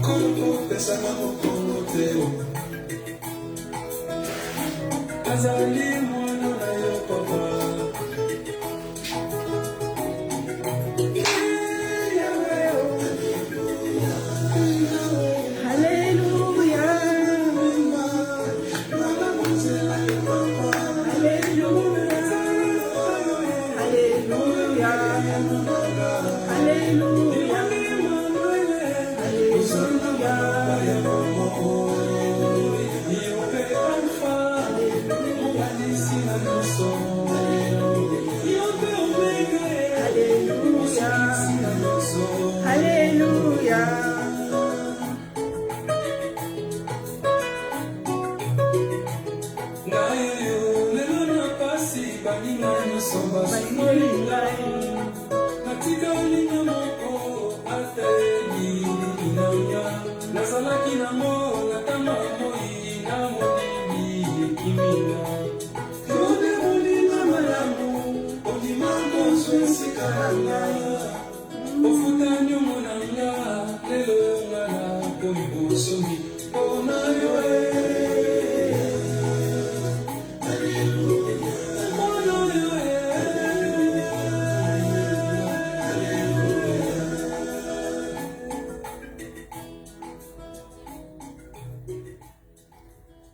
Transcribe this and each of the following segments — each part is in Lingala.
Kongo pesa na mokongo te azali mwana na yo papa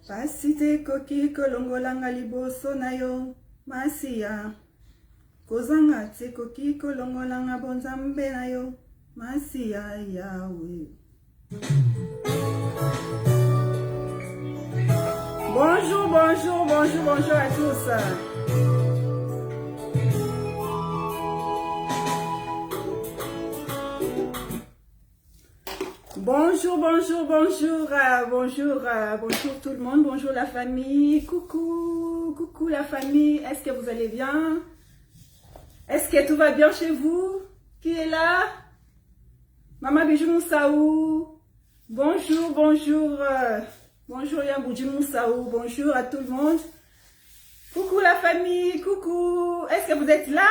Pasite koki kolongolanga liboso na yo masiya kozanga te koki kolongolanga bonzambe na yo masiya yawe. Bonjour, bonjour, bonjour, bonjour à tous. Bonjour, bonjour, bonjour, bonjour tout le monde, bonjour la famille, coucou la famille, est-ce que vous allez bien? Est-ce que tout va bien chez vous? Qui est là? Maman Bijou Moussaou, bonjour, bonjour Yamboudji Moussaou, bonjour à tout le monde, coucou la famille, coucou, est-ce que vous êtes là?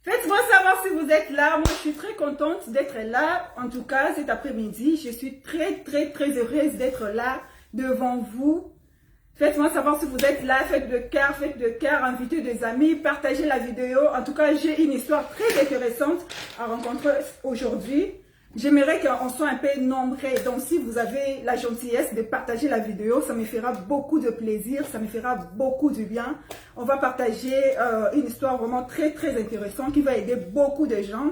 Faites-moi savoir si vous êtes là. Moi, je suis très contente d'être là. En tout cas, cet après-midi, je suis très heureuse d'être là devant vous. Faites-moi savoir si vous êtes là. Faites de cœur, invitez des amis, partagez la vidéo. En tout cas, j'ai une histoire très intéressante à rencontrer aujourd'hui. J'aimerais qu'on soit un peu nombreux. Donc, si vous avez la gentillesse de partager la vidéo, ça me fera beaucoup de plaisir, ça me fera beaucoup du bien. On va partager une histoire vraiment très intéressante qui va aider beaucoup de gens.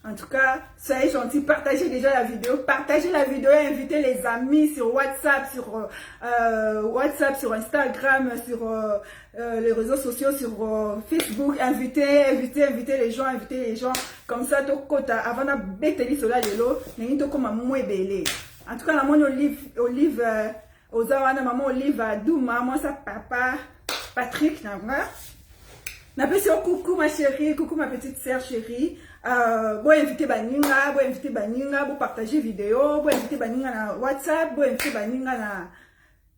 En tout cas, soyez gentils, partagez déjà la vidéo. Partagez la vidéo et invitez les amis sur WhatsApp, sur Instagram, sur les réseaux sociaux, sur Facebook. Invitez les gens. Comme ça, avant de beteli cela lelo, n'ayez comme un moué belé. En tout cas, la mon Olive, Ozawana, maman Olive, Douma, moi ça papa, Patrick, n'a pas coucou ma chérie, coucou ma petite sœur chérie. Bon inviter Baninga, bon partager vidéo, bon inviter Baninga na WhatsApp, bon inviter Baninga na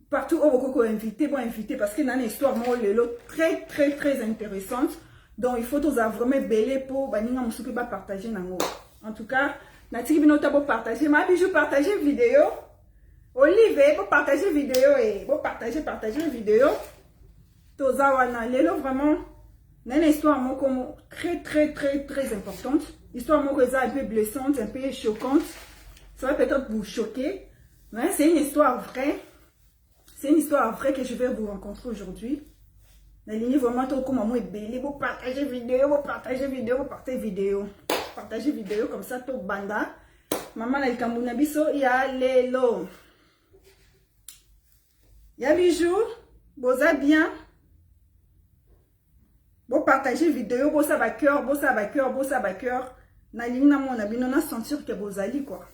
partout où vous inviter, bon inviter parce qu'il y a une histoire moi lelo très intéressante. Donc il faut tous vraiment belé pour Baninga musuki ba partager nango. En tout cas, natiki binota bo partager, ma bijou partager vidéo. Olive pour partager vidéo et bon partager vidéo. Tozawana lelo vraiment une histoire très importante. Histoire un peu blessante, un peu choquante. Ça va peut-être vous choquer. Mais c'est une histoire vraie. C'est une histoire vraie que je vais vous rencontrer aujourd'hui. La ligne vraiment tout comme moi belé. Vous partagez vidéo. Partagez vidéo comme ça tout banda. Maman la ikambuna biso ya lelo. Ya bijou. Boza bien. Bon partager vidéo, bon ça va cœur. Na ligne na mon abino na sentir que vous allez quoi.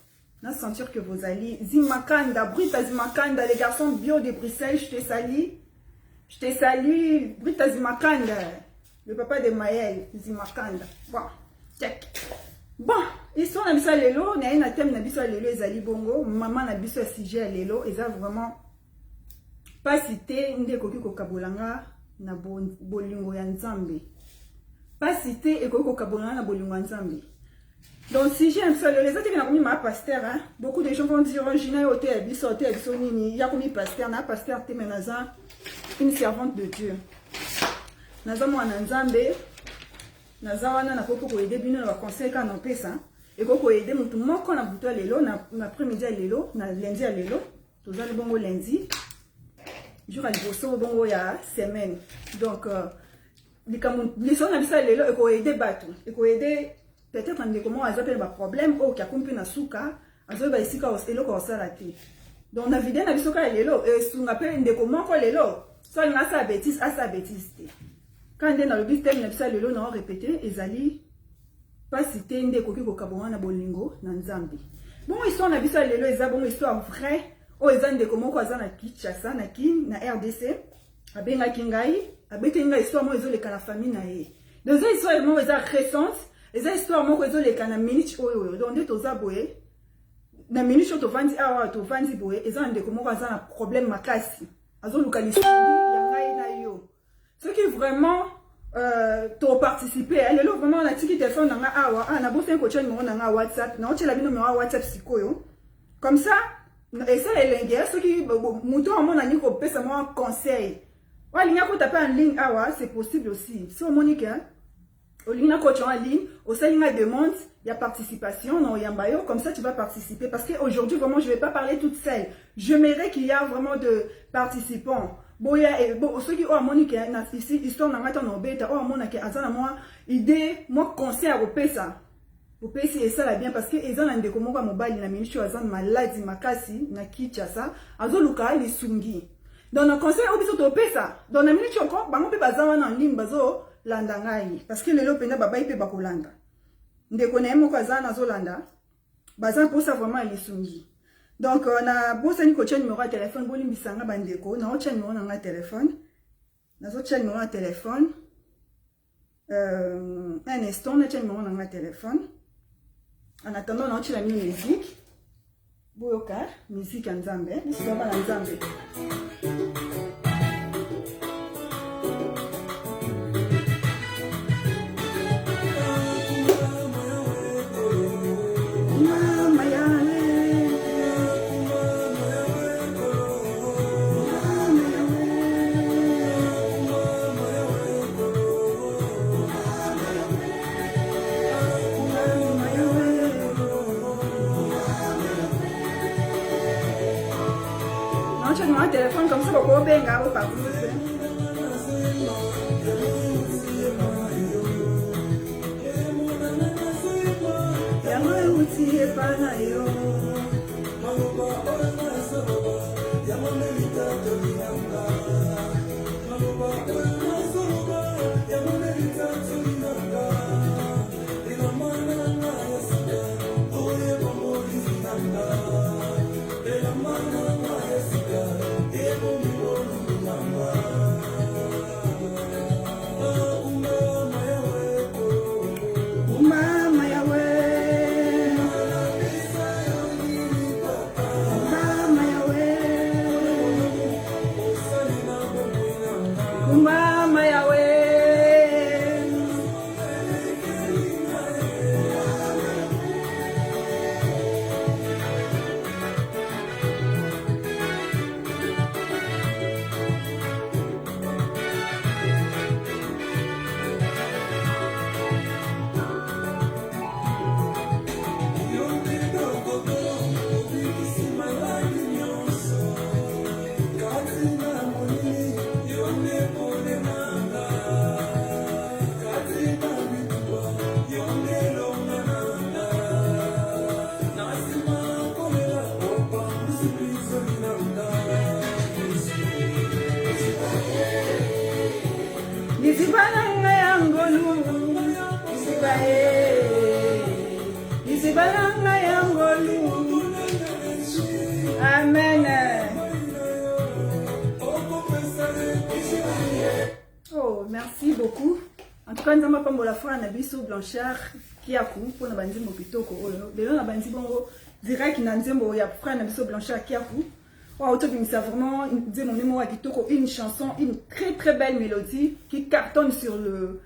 Na sentir que vous allez. Zimakanda, Brita Zimakanda, les garçons bio de Bruxelles, je te salue. Brita Zimakanda, le papa de Maël, Zimakanda. Bon, check. Bon, ils sont na biso lelo, na ina thème na biso lelo ezali bongo, maman na biso sujet lelo, eza vraiment pas cité ndeko ki ko kabolanga. Na bolingo ya nzambe. Pas cité et koko kabolanga na bolingo ya nzambe. Donc si j'aime ça, les autres qui ont mis ma pasteur, hein, beaucoup de gens vont dire, je n'ai hôtel, il y a comme pasteur, na pasteur, tu es une servante de Dieu. Naza moi nanzambe, naza wana na popo ko aider bino na conseil quand on pesa, et ko aider mutu moko na buto lelo na après-midi lelo, na lundi lelo, tozali bongo lundi. Jour à liboso bongo ya semaine. Donc les gens na bisa lelo et ko aider batu, et ko aider peut-être ande comment ils appellent ba problème o kia kumpi na suka azo ba isika os elo ko sala te. Donc na vidéo na biso ka lelo et sunga pe inde comment ko lelo so nga sa bêtise à sa bêtise te. Quand on est dans le but thème na bisa lelo na répéter ezali pas citer inde ko ki ko kabonga na bolingo na nzambe. Bon histoire na bisa lelo eza bon histoire vrai o ezande comment ko azana Kinshasa na kin na RDC abenga kingai abete nga histoire mo ezoleka na famille na ye. Donc ça histoire mo eza récente. Et cette histoire, moi, je les canne minutes donc de tous aboyer. Na minute to vandi awa to vandi boye. Et ça, on dit comment on a un problème makasi. Azo localisé yangai na yo. Ce qui vraiment to participer. Elle est là vraiment on a tiki téléphone nanga awa. Ah na bossé un coach numéro nanga WhatsApp. Na on tient la numéro WhatsApp sikoyo. Comme ça, et ça les lingues. Ce qui mouton à mon ami ko pesa moi conseil. Wa ligne ko taper en ligne awa, c'est possible aussi. Si on monique hein. Au ligne coach en ligne, au sein de demande, il y a participation, non, il y a un baillot, comme ça tu vas participer. Parce qu'aujourd'hui, vraiment, je ne vais pas parler toute seule. J'aimerais qu'il y ait vraiment de participants. Bon, ceux qui ont à Monique, ici, histoire n'a pas en bête, oh, mon moi, idée, moi, conseil à ça. Au PC, et ça là bien, parce que ils ont un décommon comme mobile, il y a une chose, maladie, makasi, na kichasa, azo luka, les sungi. Dans le conseil, au biso to ça. Dans la minute, encore, bah, on peut pas en ligne, bazo, landangai parce que lelo penda baba ipe bakolanda ndeko na yemo kazana zolanda bazan pour ça vraiment lisungi donc na bosa ni coach numéro de téléphone boli mbisanga bandeko na ocha numéro na téléphone na zo cha numéro de téléphone un instant na cha numéro na téléphone en attendant na ocha la musique boyoka musique nzambe ni soma na nzambe. Un téléphone comme ça pour qu'on bien garde participer. Amen. Oh, merci beaucoup. En tout cas, nous avons pas la foi na biso Blanchard qui a coupé pour na bandi mopitoko. Lelo na bandi bongo direct na nzembo ya frère na biso Blanchard qui a coupé. Wow, c'est vraiment une chanson, une très très belle mélodie qui cartonne sur le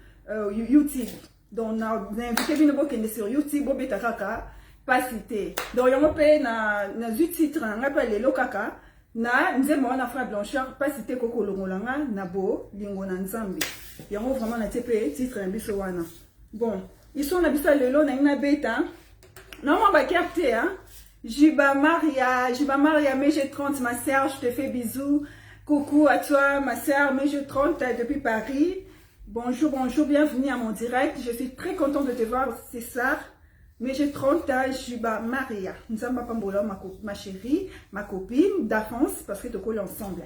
YouTube. Donc on a invité bino bokende sur YouTube bobeta kaka pas cité. Donc yango pe na titre nga pa lelo kaka na nzembo wana frère Blanchard pas cité koko longolanga na bo lingo na nzambe. Yango vraiment na tepe titre na biso wana. Bon, ils sont na biso lelo na ina beta. Non moi ba carte hein. Jiba Maria, mais j'ai 30 ma sœur, je te fais bisous. Coucou à toi ma sœur, mais j'ai 30 depuis Paris. Bonjour, bonjour, bienvenue à mon direct. Je suis très contente de te voir, c'est ça. Mais j'ai 30 ans, Jiba Maria. Nous sommes pas ma chérie, ma copine d'enfance, parce que tu colles ensemble.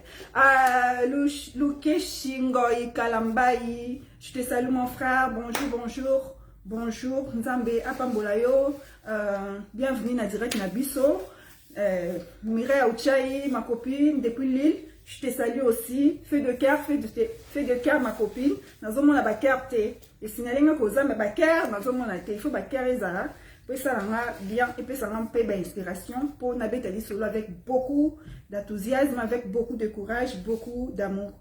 Luke Shingoi Kalambai, je te salue mon frère, bonjour, bonjour. Bonjour, Nzambe Apambolayo, bienvenue dans direct Nabiso. Mireille Aouchaï, ma copine depuis Lille, je te salue aussi. Feu de cœur, ma copine. Nous avons la carte. Et si nous avons posé ma carte, nous avons la il faut la carte. Puis ça bien et puis ça rend peu d'inspiration pour n'habiter solo avec beaucoup d'enthousiasme, avec beaucoup de courage, beaucoup d'amour.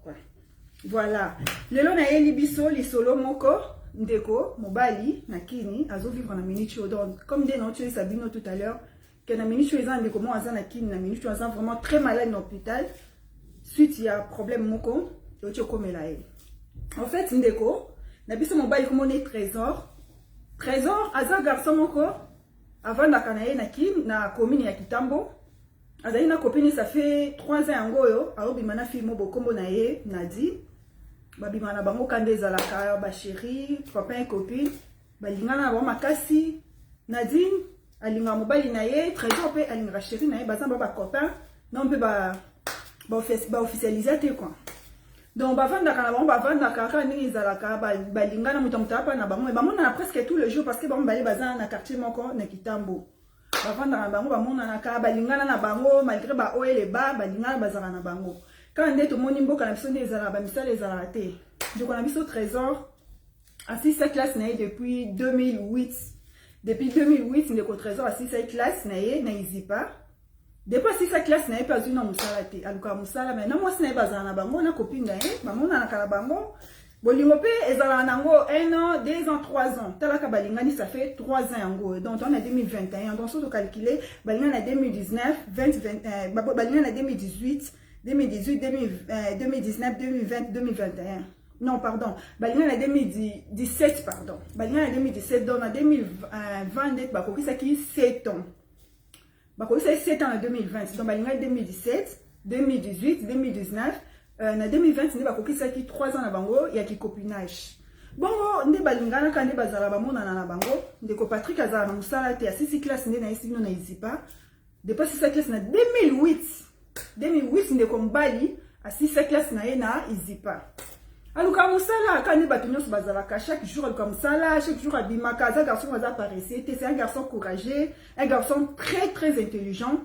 Voilà. Le long na Libiso, li solo moko. Ndeko, Mobali, Nakini, Azo vivre en minute donc comme des noms tu Sabino tout à l'heure, que na minute tu es comment Azan Nakini, na minute tu es vraiment très malade dans l'hôpital. Suite il y a problème moko, et tu comme là. En fait, Ndeko, na biso Mobali comme on est Trésor, Azan garçon moko, avant na kanaye Nakini, na commune ya Kitambo. Azali na copine ça fait 3 ans ngoyo, aobi mana fille mo bokombo na ye, Nadi. Babimana bango kande zalaka ba chérie, papa et copine, balingana ba makasi, Nadine, alinga mobali na ye, Trésor pe alinga chérie na ye, bazamba ba copain, non pe ba officialiser te quoi. Donc bavanda kana bango bavanda kaka ni zalaka balingana mutamta pa na bango, ba mona presque tous les jours parce que bango bali bazana na quartier moko na Kitambo. Bavanda na bango ba mona na ka balingana na bango malgré ba oele ba balingana bazana na bango. Quand on est au monde, on a besoin des arabes, les arabes. Donc on a mis au Trésor. Assis cette classe depuis 2008. Depuis 2008, on est au Trésor assis cette classe n'a pas. Depuis assis cette classe n'a pas une musalate. Alors musala maintenant moi ce n'est pas un abango, on a copine d'ailleurs, maman on a kalabango. Bolingope ezala nango 1 an, 2 ans, 3 ans. Talaka balingani ça fait 3 ans ango. Donc on a 2021. Donc si on calcule, balingani a 2019, 2020, balingani a 2018. 2018, 2019, 2020, 2021. Non, pardon. Balina en 2017, pardon. Balina en 2017, donc en 2020, Bakoki ça qui 7 ans. Bakoki ça 7 ans en 2020. Donc Balina en 2017, 2018, 2019. En 2020, Bakoki ça qui 3 ans à Bango, il y a qui copinage. Bon, on est balingana quand on est bazala bamona na Bango. Ndeko Patrick azala na musala te asisi classe ne na isi no na izipa. Depuis cette classe na 2008. 2008 ndeko mbali asi cette classe na ye na izipa aluka musala kani batunyo so bazalaka chaque jour aluka musala chaque jour abimaka za garçon va apparaître c'est un garçon courageux, un garçon très intelligent,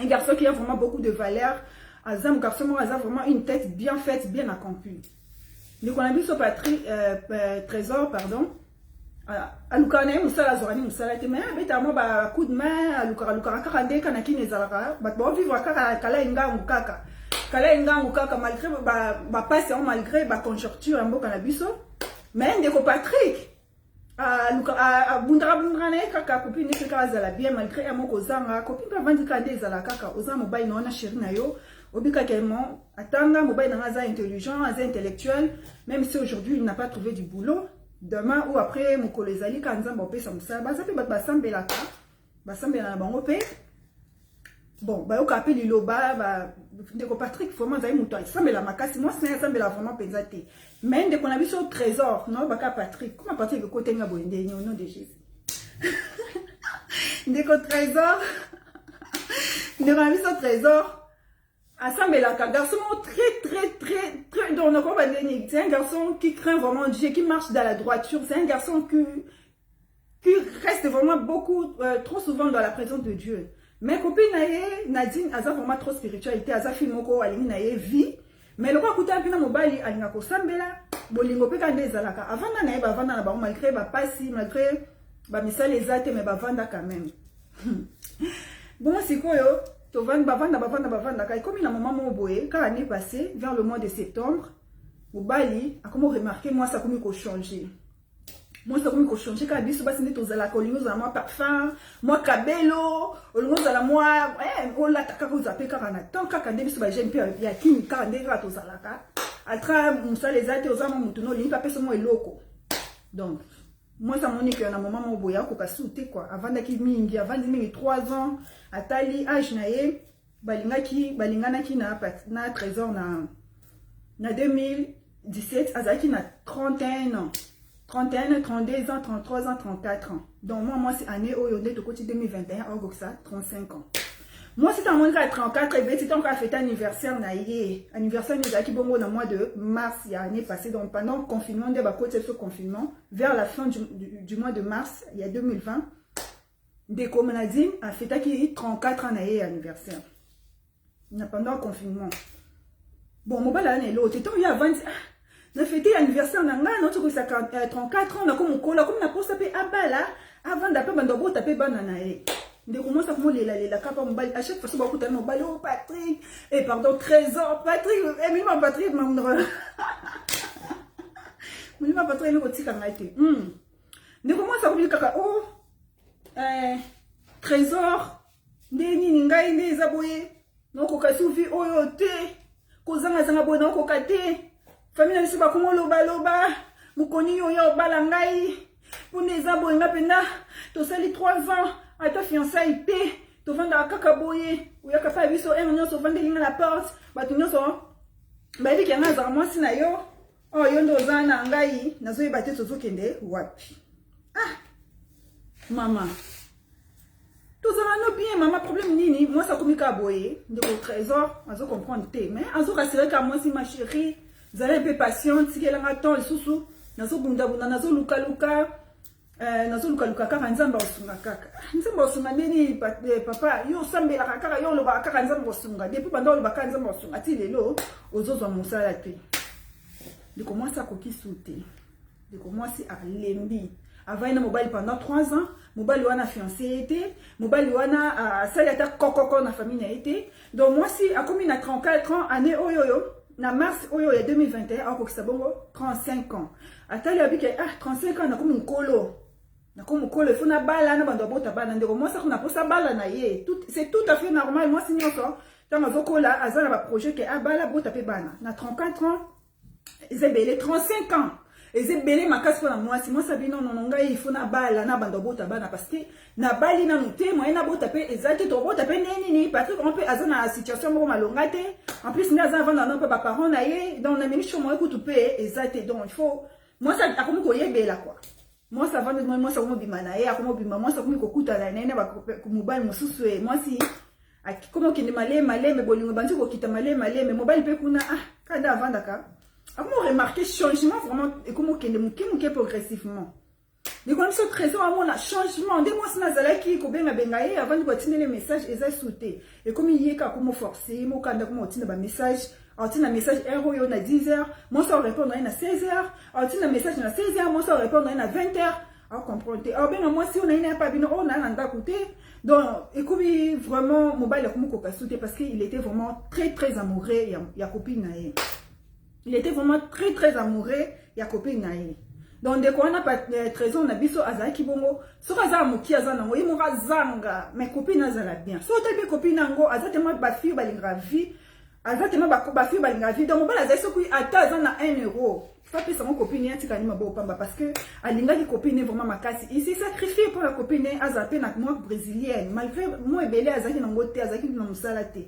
un garçon qui a vraiment beaucoup de valeur, azam garçon mo a vraiment une tête bien faite, bien accomplie. Donc on a vu ce Patrick Trésor pardon aluka na musala zorani musala te mais beta mo ba coup de main aluka kaka nde kana kine zalaka ba vivre kala ngangu kaka malgré ba passe malgré ba conjoncture en boka na biso mais ndeko Patrick aluka bundra na kaka copine ne kaka zala bien malgré amoko zanga copine ba vandi kande zalaka kaka oza mobile na chérie na yo obika kellement atanga mobile na za intelligent, za intellectuel, même si aujourd'hui il n'a pas trouvé du boulot. Demain ou après, mon collègue Zali, quand on a fait ça, bon, bah, on a appelé Liloba, Patrick, vraiment, ça y est, mouton. Ça me la macasse, moi, c'est ça me la vraiment pesate. Mais dès qu'on a vu sur Trésor, non, bah, Patrick, comment Patrick, le côté n'a bonne idée, non, de Jésus. Dès qu'on Trésor, dès qu'on a vu sur Trésor, Assemblée là, garçon très donc c'est un garçon qui craint vraiment Dieu, qui marche dans la droiture, c'est un garçon qui reste vraiment beaucoup trop souvent dans la présence de Dieu. Mais copine Nadine a vraiment trop spiritualité, a fille moko alini na vie, mais le quoi kuta pina mobali alinga ko sambela, bolingo pe kande zalaka. Avant na ba vanda na ba malgré ba passi, malgré ba misala les athées mais ba vanda quand même. Bon c'est quoi yo? Bavanda, comme il a un moment boé, quand l'année passée, vers le mois de septembre, au Bali, a comment remarqué, moi, ça a changé. moi ça comme changer ka biso basi ndito za la kolingo za moi parfum moi kabelo olingo za la moi on la taka ko zape ka na tant ka kande biso ba j'aime pe ya kini ka ndenge ka to za la ka atra musa les ate ozama mutu no lingi pa pesa mo eloko donc moi ça monique na maman mo boya ko kasute quoi avant daki mingi avant mingi 3 ans atali âge na ye balingana ki na trésor na 2017 azaki na 31 ans 31, 32 ans, 33 ans, 34 ans. Donc moi c'est année où on est au côté 2021, on ça 35 ans. Moi c'est en moins à 34 et c'est encore fêté anniversaire naïe. Anniversaire nous a qui bon dans mois de mars il y a l'année passée donc pendant le confinement de côté ce confinement vers la fin du mois de mars il y a 2020 des communautés a fêté qui 34 ans naïe anniversaire. Pendant le confinement. Bon moi l'année l'autre temps il y a 20 na fêté l'anniversaire nanga notre que ça 34 ans na comme kola comme na posta pe abala avant d'après bandobo taper banana de commence à la capa mobile à chaque fois que beaucoup tellement mobile oh Patrick et pardon trésor Patrick et même Patrick mon Patrick le petit kangate de commence à oublier kaka oh trésor ndeni ngai ne zaboye noko kasufi oyo te kozanga zanga boye noko kate famille na siba kongo loba mukoni yo balangai pone zabo nga pena to sali 3 ans ata fiançailles te to vanda kaka boye uya kapa biso nyo so vanda linga la porte batu nyo so ba di kenga za mwasi na yo oh yo ndo zana ngai nazo yebate to zokende wapi mama tout ça va no bien maman problème nini moi ça komika boye ndeko trésor azo comprendre te mais azo rassurer ka moi si ma chérie vous allez un peu patiente si qu'elle a un temps sous nazo bunda nazo luka kaka nzamba osunga kaka nzamba osunga nini papa yo sambela kaka yo loba kaka nzamba osunga depuis pendant loba kaka nzamba osunga ti lelo ozozo musala te de commencer à coquille sauter de commencer à lembi avant une mobile pendant 3 ans mobile wana fiancé était mobile wana salata kokoko na famille na été donc moi si a commis na 34 ans année oyoyo na mars oyo ya 2021 ako kisabongo 35 ans atali abike 35 ans na comme nkolo il faut na bala na bando bota bana ndeko moi ça qu'on a posa bala na ye tout c'est tout à fait normal moi sinon ça tant mazokola azana ba projet que bala bota pe bana na 34 ans ezebele 35 ans ezebele makasi pour moi si moi sabino non ngai il faut na bala na bando bota bana parce que na bali na muté moi na bota pe ezate to bota pe nini Patrick on peut azana situation mo malonga te en plus na azana vanda na pe ba parents na ye donc na mini chomo ko to pe ezate donc il faut moi ça akomo ko yebela quoi moi ça va moi ça mo bimana ye akomo bima moi ça komi ko kutala na ba ko mobile mususu e moi si comment kende malé mais bolingo bantu ko kita malé mais mobile pe kuna kada avanda ka comment remarquer changement vraiment et comment kende muke progressivement mais comme ça trésor à mon changement des mois na zalaki ko benga ye avant de continuer les messages et ça sauter et comme il ka comment forcer mo kanda comment tina ba message un message yo na 10h moi ça répondre à 16h un message na 16h moi ça répondre à 20h à comprendre ben moi si on a pas bien on a nda côté donc et comme vraiment mobile comme ko sauter parce qu'il était vraiment très amoureux ya copine na ye il était vraiment très amoureux ya copine na ye donc dès qu'on a pas trésor na biso azaki bongo so kaza muki azana ngo imo zanga mais copine azala bien so tabi copine ngo azatema ba fille balingra vie azatema ba fille balingra vie donc mobile azali soki ata azana 1 euro pas plus mon copine yatika ni mabo pamba parce que alinga ki copine vraiment makasi il s'est sacrifié pour la copine azape na moi brésilienne malgré moi belé azaki na ngote azaki na musala te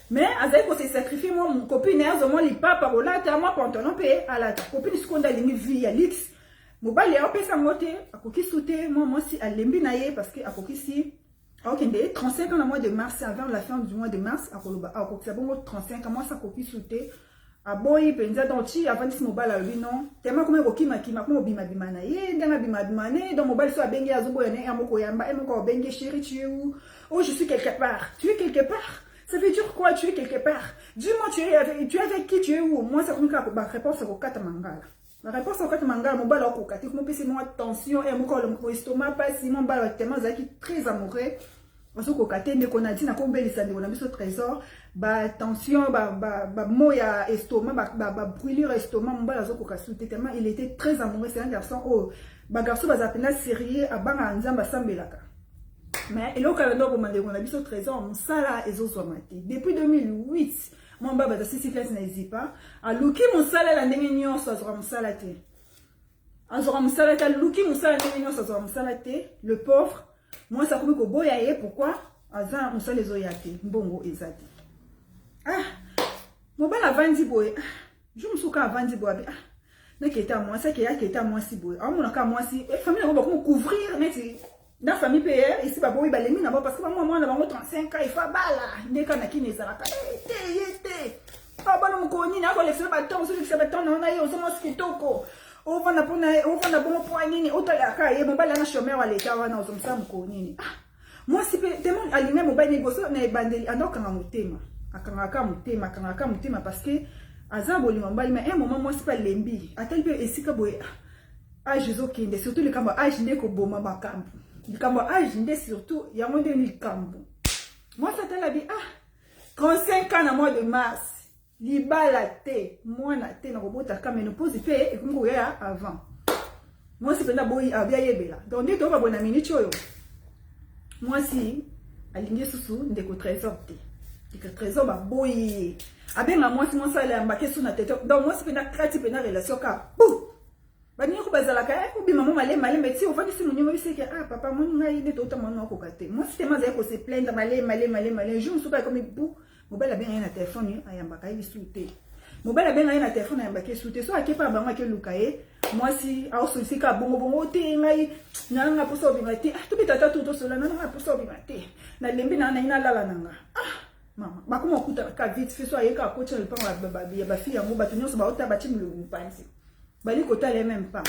mais azali ko se sacrifier moi mon copine azoma li papa parola ta moi pantalon pe ala copine seconde alingi vie ya lix mobile ya pesa ngote akoki sauter moi si alembi na ye parce que akoki si okende 35 ans le mois de mars avant la fin du mois de mars akoloba akoki sabongo 35 ans moi ça akoki sauter aboyi penza donc ti avant ce mobile ali non tellement comme okima comme bima na ye ndanga bima ne donc mobile so abengi azoboya ne amoko yamba emoko bengi chérie tu es où oh je suis quelque part tu es quelque part ça veut dire quoi tu es quelque part dis-moi tu es avec qui tu es où moi ça comme la réponse au kata mangala la réponse au kata mangala mobile au kokati comme pese moi tension et moko le estomac pas si mon bal tellement zaki très amoureux Parce que quand on a dit qu'on a mis ce trésor, tension, moya estomac, brûlure estomac, il était très amoureux. C'est un garçon, garçon va s'appeler sérieux, à Banganzamba Sambelaka. Mais il y a un mis ce trésor, mon salaire est depuis 2008. Mon baba de Sissi Classe n'hésite pas. À Luki, mon salaire, la nénion, ça sera mon salaire. Le pauvre, moi ça comme que boyaye, pourquoi? Azan, on sait les oyate, bongo ezati. Ah, mon bal a vendu boy. Je me souviens à vendu boy. Ah, n'est qu'à moi, ça qui est à moi si boy. Ah, mon cas moi si, famille on va couvrir, mais si dans famille PR, ici bah boy, bah les mines d'abord parce que moi on a 35 ans, il faut bala. N'est qu'à qui n'est ça là. Ah, bah non, on n'y a pas les bâtons, celui qui se bâton, on a eu aux mosquitoko. On va na bon point nini otalaka ye mobali na chômeur wa leta wana ozomsa mko nini moi si tellement aligné mobali boso na ebandeli anoka mutema akanga mutema parce que azaboli mobali mais un moment moi c'est pas lembi atel pe esika boye âge zokende surtout le kambo âge ndeko boma bakambu le kambo âge ndé surtout ya monde ni kambu moi ça t'a la vie 35 ans na mois de mars libala te moi na te na robota ka ménopause fait et comme ya avant moi c'est pena boy abia yebela donc dit to ba bona minute yo moi si aligné susu ndeko trésor te que trésor ba boy abenga moi si moi ça la mbake sous na tête donc moi c'est pena krati pena relation ka pou ba ni ko bazala ka ko bi maman malé mais si on va dire si mon numéro c'est que ah papa mon ngai de tota mon ko kate moi c'était ma za ko se plaindre malé je me souviens comme pou mobile a bien un téléphone ayambaka il souté mobile a bien un téléphone ayambaka souté so akepa bango ke lukaye moi si a osika bongo te ngai na nga poso bimati to bitata to cela na nga poso bimati na lembi na ina lala nanga mama bakuma kuta ka vite fait so ayeka coach le pan la babi ba fille yango batunyo so ba ota ba tim le pansi bali kota les même pas.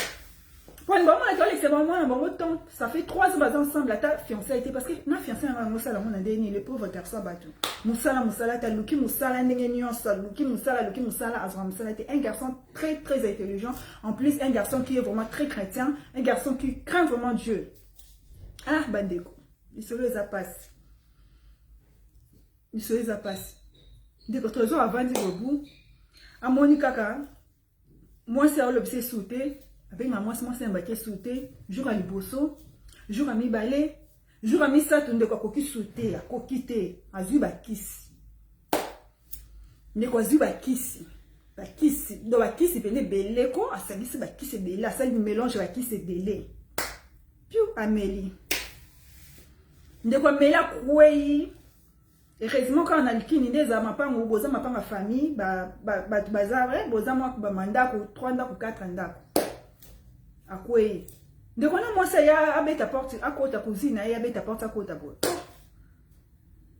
Pour le moment, c'est vraiment un bon temps. Ça fait 3 ans ensemble. La ta fiancée était parce que ma fiancée a moussala mon dernier le pauvre garçon battu. Moussala ta luki moussala n'engagnon ça luki moussala azra moussala était un garçon très très intelligent. En plus un garçon qui est vraiment très chrétien, un garçon qui craint vraiment Dieu. Ah bandeko, il se les a passé. Dès que 3 ans avant du bout, à Monica, moi c'est l'objet sauté. Avec maman, c'est un baquet sauté, jour à liboso, jour à mi balé, jour à mi saton de quoi coquille sauté, à coquité, à zubakis. Ne quoi zubakis. Bakis, donc bakis, c'est béné belé, quoi, à sa liste bakis, c'est belé, à sa mélange bakis, c'est belé. Puis, Amélie. Ne quoi mela koué. Heureusement, quand on a le kini, des amapang ou boza ma famille, bazar, boza moi, mandat, 3 ans ou 4 ans. Akwe de kona moi ça ya abeta porte à côté cousine ya abeta porte à côté bote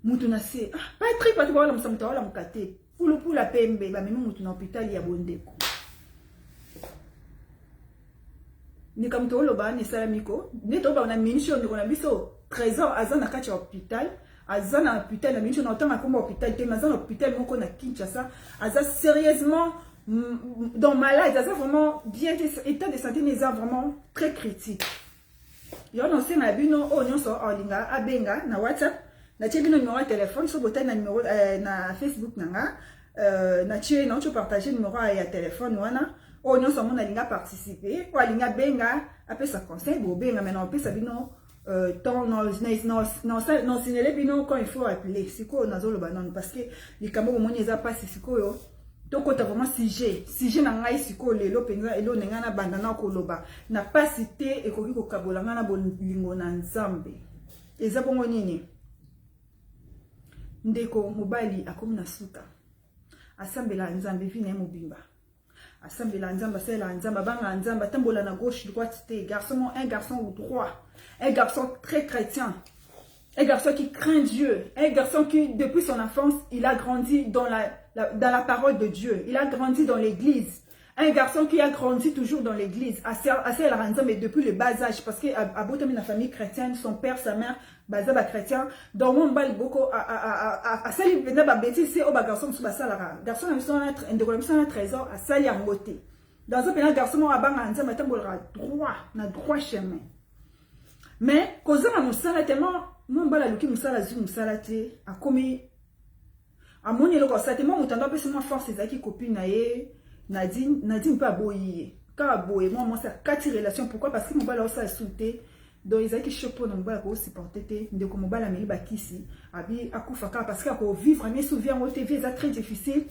mutu na se pas très pas wala msamta wala mkate pour la pembe ba mimi mutu na hôpital ya bondeko ni comme to lo ba ni salamiko ni to ba na mission ni kona biso trésor azana kati ya hôpital azana hôpital na mission na tanga comme hôpital te mazana hôpital moko na Kinshasa aza sérieusement dans malade, ça vraiment bien état de santé n'est vraiment très critique. Yo non c'est na bino o nyo so olinga abenga na WhatsApp na tshebino numéro de téléphone so bota na numéro na Facebook nanga na tshé na tu partager numéro ya téléphone wana o nyo so mona linga participer o linga benga apé sa conseil bo benga maintenant apé sa bino tant non signaler bino quand il faut appeler siko na zolo banon parce que les camerounais moni eza pas siko yo. Donc, tu as vraiment sujet na ngai siko lelo penza elo nengana bandana koloba na pas cité et koki ko kabola ngana bolingo na nzambe eza bongo nini ndeko mobali akomi na suka asambela nzambe vina mobimba asambela nzamba sela nzamba banga nzamba tambola na gauche droite te un garçon ou droit un garçon très chrétien. Un garçon qui craint Dieu, un garçon qui, depuis son enfance, il a grandi dans la parole de Dieu. Il a grandi dans l'église. Un garçon qui a grandi toujours dans l'église, mais depuis le bas âge, parce qu'à Boutami, la famille chrétienne, son père, sa mère, bazaba chrétien, dans mon bal beaucoup, à sali, n'a bêtise, c'est au garçon sous basalara. Garçon, un trésor, à sali en beauté. Dans un garçon, à banga, on a droit chemin. Mais, cause à mon sang, tellement, moi mbala luki musala zu musala te akomi amoni eloko asate moi mutando apesi moi force ezalaki copine na ye Nadine mpe aboyi kaka boye moi ça kati relation pourquoi parce que mobala osala su te donc ezalaki choc mpo na mobala koosupporte te ndeko mobala ameli bakisi abi akufa kaka parce que akovivre ame souvient yango te vie eza très difficile.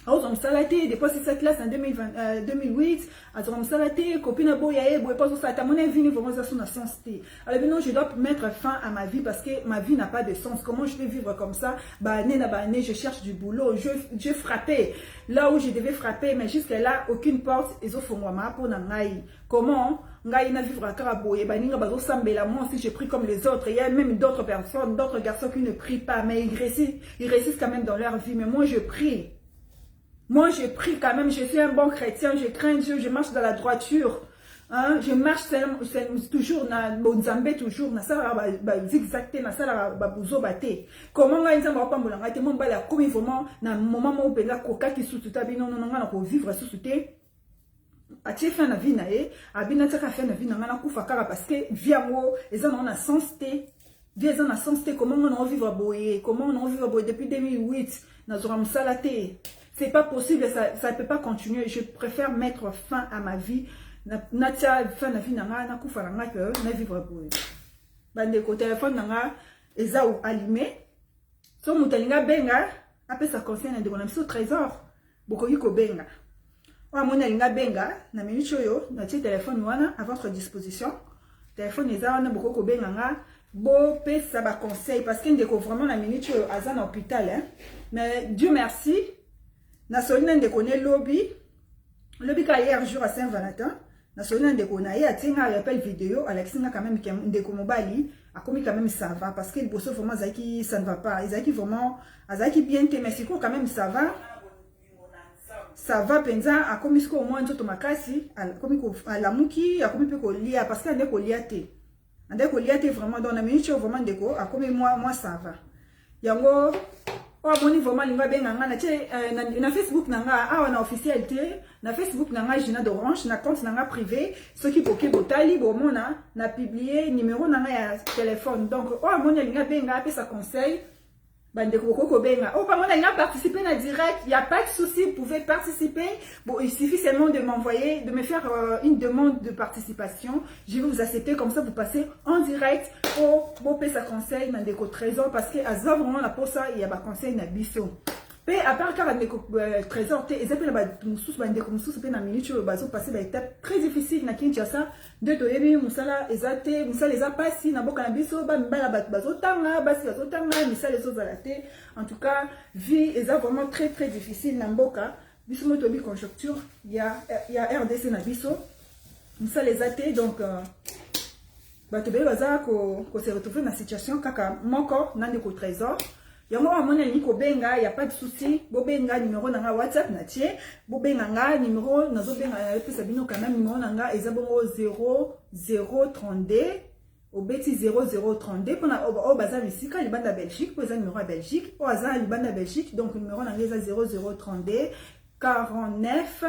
Alors, on s'est depuis cette classe en 2008, on s'est copine boya boye pas ça mon vie vraiment ça son sens té. Alors non, je dois mettre fin à ma vie parce que ma vie n'a pas de sens. Comment je peux vivre comme ça? Bah année je cherche du boulot, je frappais là où je devais frapper mais jusqu'à là aucune porte ils offrent moi pour ngai. Comment ngai na vivre à Karaboye ba ninga bazo sambela moi aussi je prie comme les autres. Il y a même d'autres personnes, d'autres garçons qui ne prient pas mais ils réussissent quand même dans leur vie mais moi je prie. Moi, je prie quand même, je suis un bon chrétien, je crains Dieu, je marche dans la droiture. Hein? Je marche toujours dans mon Zambé, toujours dans ça, zigzagté, dans ça, bouzo baté. Comment on a dit, on va pas mon bala, comme vraiment, dans le moment où on peut coca qui sous tout non, on va vivre sous tout. A tu fait la vie nae, a bien fait la vie na ngana kufa kara parce que via moi, ils ont un sens té, via ils ont un sens té, comment on va vivre boye, comment on va vivre boye depuis 2008, dans un salaté. C'est pas possible, ça ne peut pas continuer. Je préfère mettre fin à ma vie. Natia fin la vie nanga na kufa nanga que na vivre pour. Bande ko téléphone nanga eza ou allumé. So mutalinga benga après ça concerne de mon trésor. Boko yiko benga. Wa mona linga benga na minute yo na téléphone wana à votre disposition. Téléphone eza wana boko ko benga nga bo pesa ba conseil parce que ndeko vraiment na minute yo azana hôpital hein. Mais Dieu merci. Na solina ndeko ne lobby ka hier jour à Saint-Valentin na solina ndeko na ye atinga rappel vidéo Alexina quand même ndeko mobali a commis quand même ça va parce que le bosso vraiment zaki ça ne va pas Isaki vraiment azaki bien te mais c'est quand même ça va penza a commis ko au moins nzoto makasi a commis ko la muki a commis pe ko lia parce que ndeko lia te vraiment dans la minute vraiment ndeko a commis moi ça va yango oh moni vraiment linga benga nga na Facebook nanga ah na officialité na Facebook nanga Gina d'Orange na compte nanga privé ceux qui boké botali bomona na publier numéro nanga ya téléphone donc oh moni linga benga pe ça conseil bande ko benga oh pas mona linga participer na direct il y a pas de souci vous pouvez participer bon il suffit seulement de m'envoyer de me faire une demande de participation je vais vous accepter comme ça vous passez en direct au bon pe ça conseil na ndeko trésor parce que azar vraiment la pour ça il y a ba conseil na biso pe à part car ndeko trésor te ezapela ba mususu ba ndeko mususu pe na minute yo bazo passer ba étape très difficile na Kinshasa de to yebi musala ezate musala eza pasi na boka na biso ba mbala bazo tanga basi bazo tanga misala ezo zalate en tout cas vie eza vraiment très très difficile na mboka biso moto bi conjoncture il y a RDC na biso musala ezate donc bato be baza ko se retrouver na situation kaka moko na ndeko trésor yango amona ni ko benga y a pas de souci bo benga numéro nanga WhatsApp na tie bo benga nga numéro nazo benga pesa bino quand même numéro nanga eza bongo 0032 obeti 0032 pona o baza misika libanda Belgique po eza numéro ya Belgique o aza libanda Belgique donc numéro nanga eza 0032 49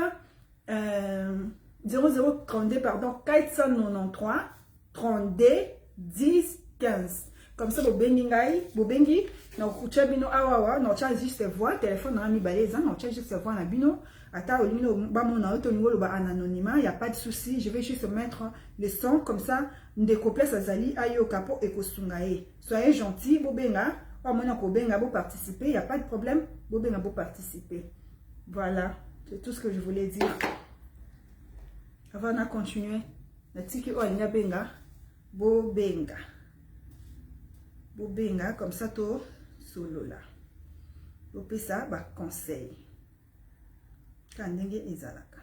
0032 pardon 493 32 10 15 comme ça bobengi na kucha bino awawa na cha juste voix téléphone na mi baleza na cha juste voix na bino ata olino ba mona auto ngolo ba anonymat y a pas de souci je vais juste mettre le son comme ça ndeko place azali ayo kapo ekosungae soyez gentil bobenga pa mona ko benga bo participer y a pas de problème bobenga bo participer voilà c'est tout ce que je voulais dire avant de continuer na tiki o alinga benga bobenga comme ça to solo là opé ça ba conseil kandenge ezalaka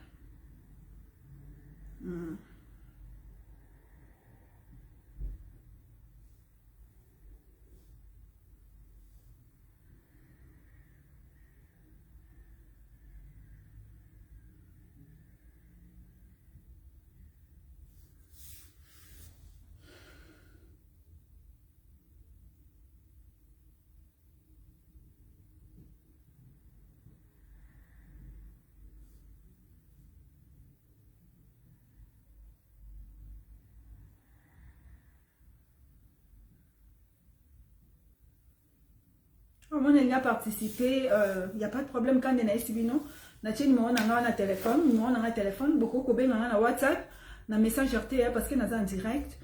On a participé, il n'y a pas de problème quand on a ici, non? On a numéro na téléphone, beaucoup de na WhatsApp, na message RT parce que nous en direct.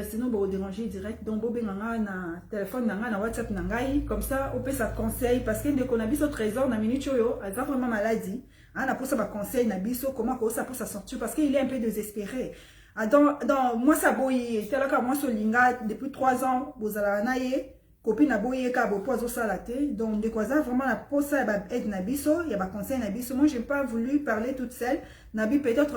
Sinon vous déranger direct donc vous na téléphone na WhatsApp na ngai comme ça on peut ça conseil parce que dès qu'on a biso trésor na minute yo a vraiment maladie on a pour ça conseil na biso comment ça pour ça sortir parce qu'il est un peu désespéré. Dans moi ça boy tel que moi solinga depuis 3 ans vous allez naie copine aboye ka bo pozo salaté donc de quoi ça vraiment la pour ça ba aide na biso il y a ba conseil na biso moi j'ai pas voulu parler toute seule na bi peut-être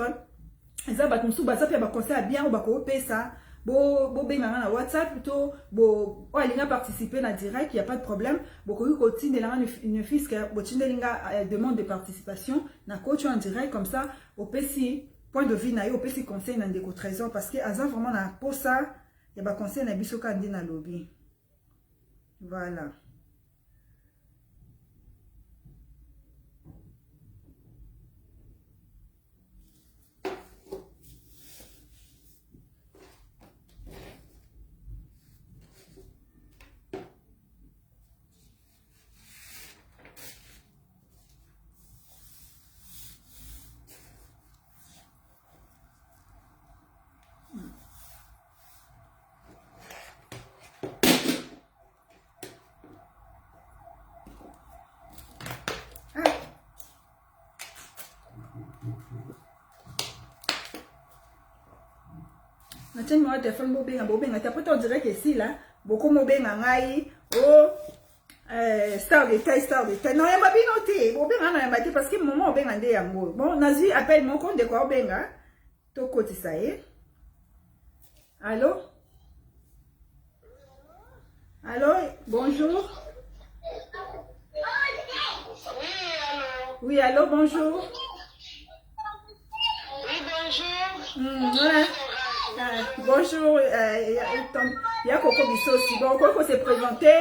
ça ba comme sous ba ça fait ba conseil bien ou ba ko ça bo benga na WhatsApp plutôt bo o alinga participer na direct il y a pas de problème bo ko continue là une fille que bo tindelinga demande de participation na coach en direct comme ça au PC point de vue na yo au PC conseil na ndeko trésor parce que azan vraiment na pour ça il y a ba conseil na biso ka ndi na lobby voilà. Natien numéro de téléphone bobenga après on dirait que si là beaucoup mobenga ngai oh star de taille non ya pas bien noté bobenga na yamba parce que moment obenga nde yango bon nazi appelle mon compte de quoi obenga to côté ça y allô allô bonjour oui allô bonjour oui bonjour voilà. Bonjour, il y a Coco Bisso aussi. Bon, Coco s'est présenté.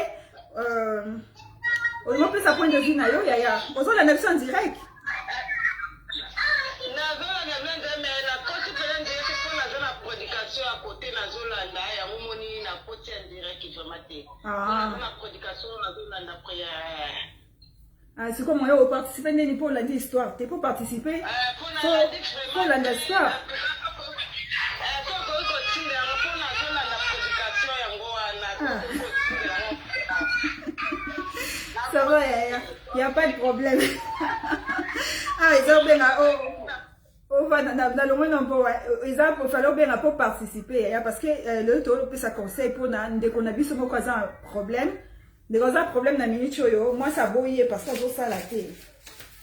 On peut sa point de vue, Nayo, Yaya. On a la nation en direct. C'est comme on participer pour l'histoire. Tu peux participer pour l'histoire. Ça va, il n'y a pas de problème. Ils ont bien il falloir bien pour participer parce que le taux peut ça conseil pour dès qu'on a vu ce un problème dès qu'on a un problème dans minute moi ça bouille parce que ça la télé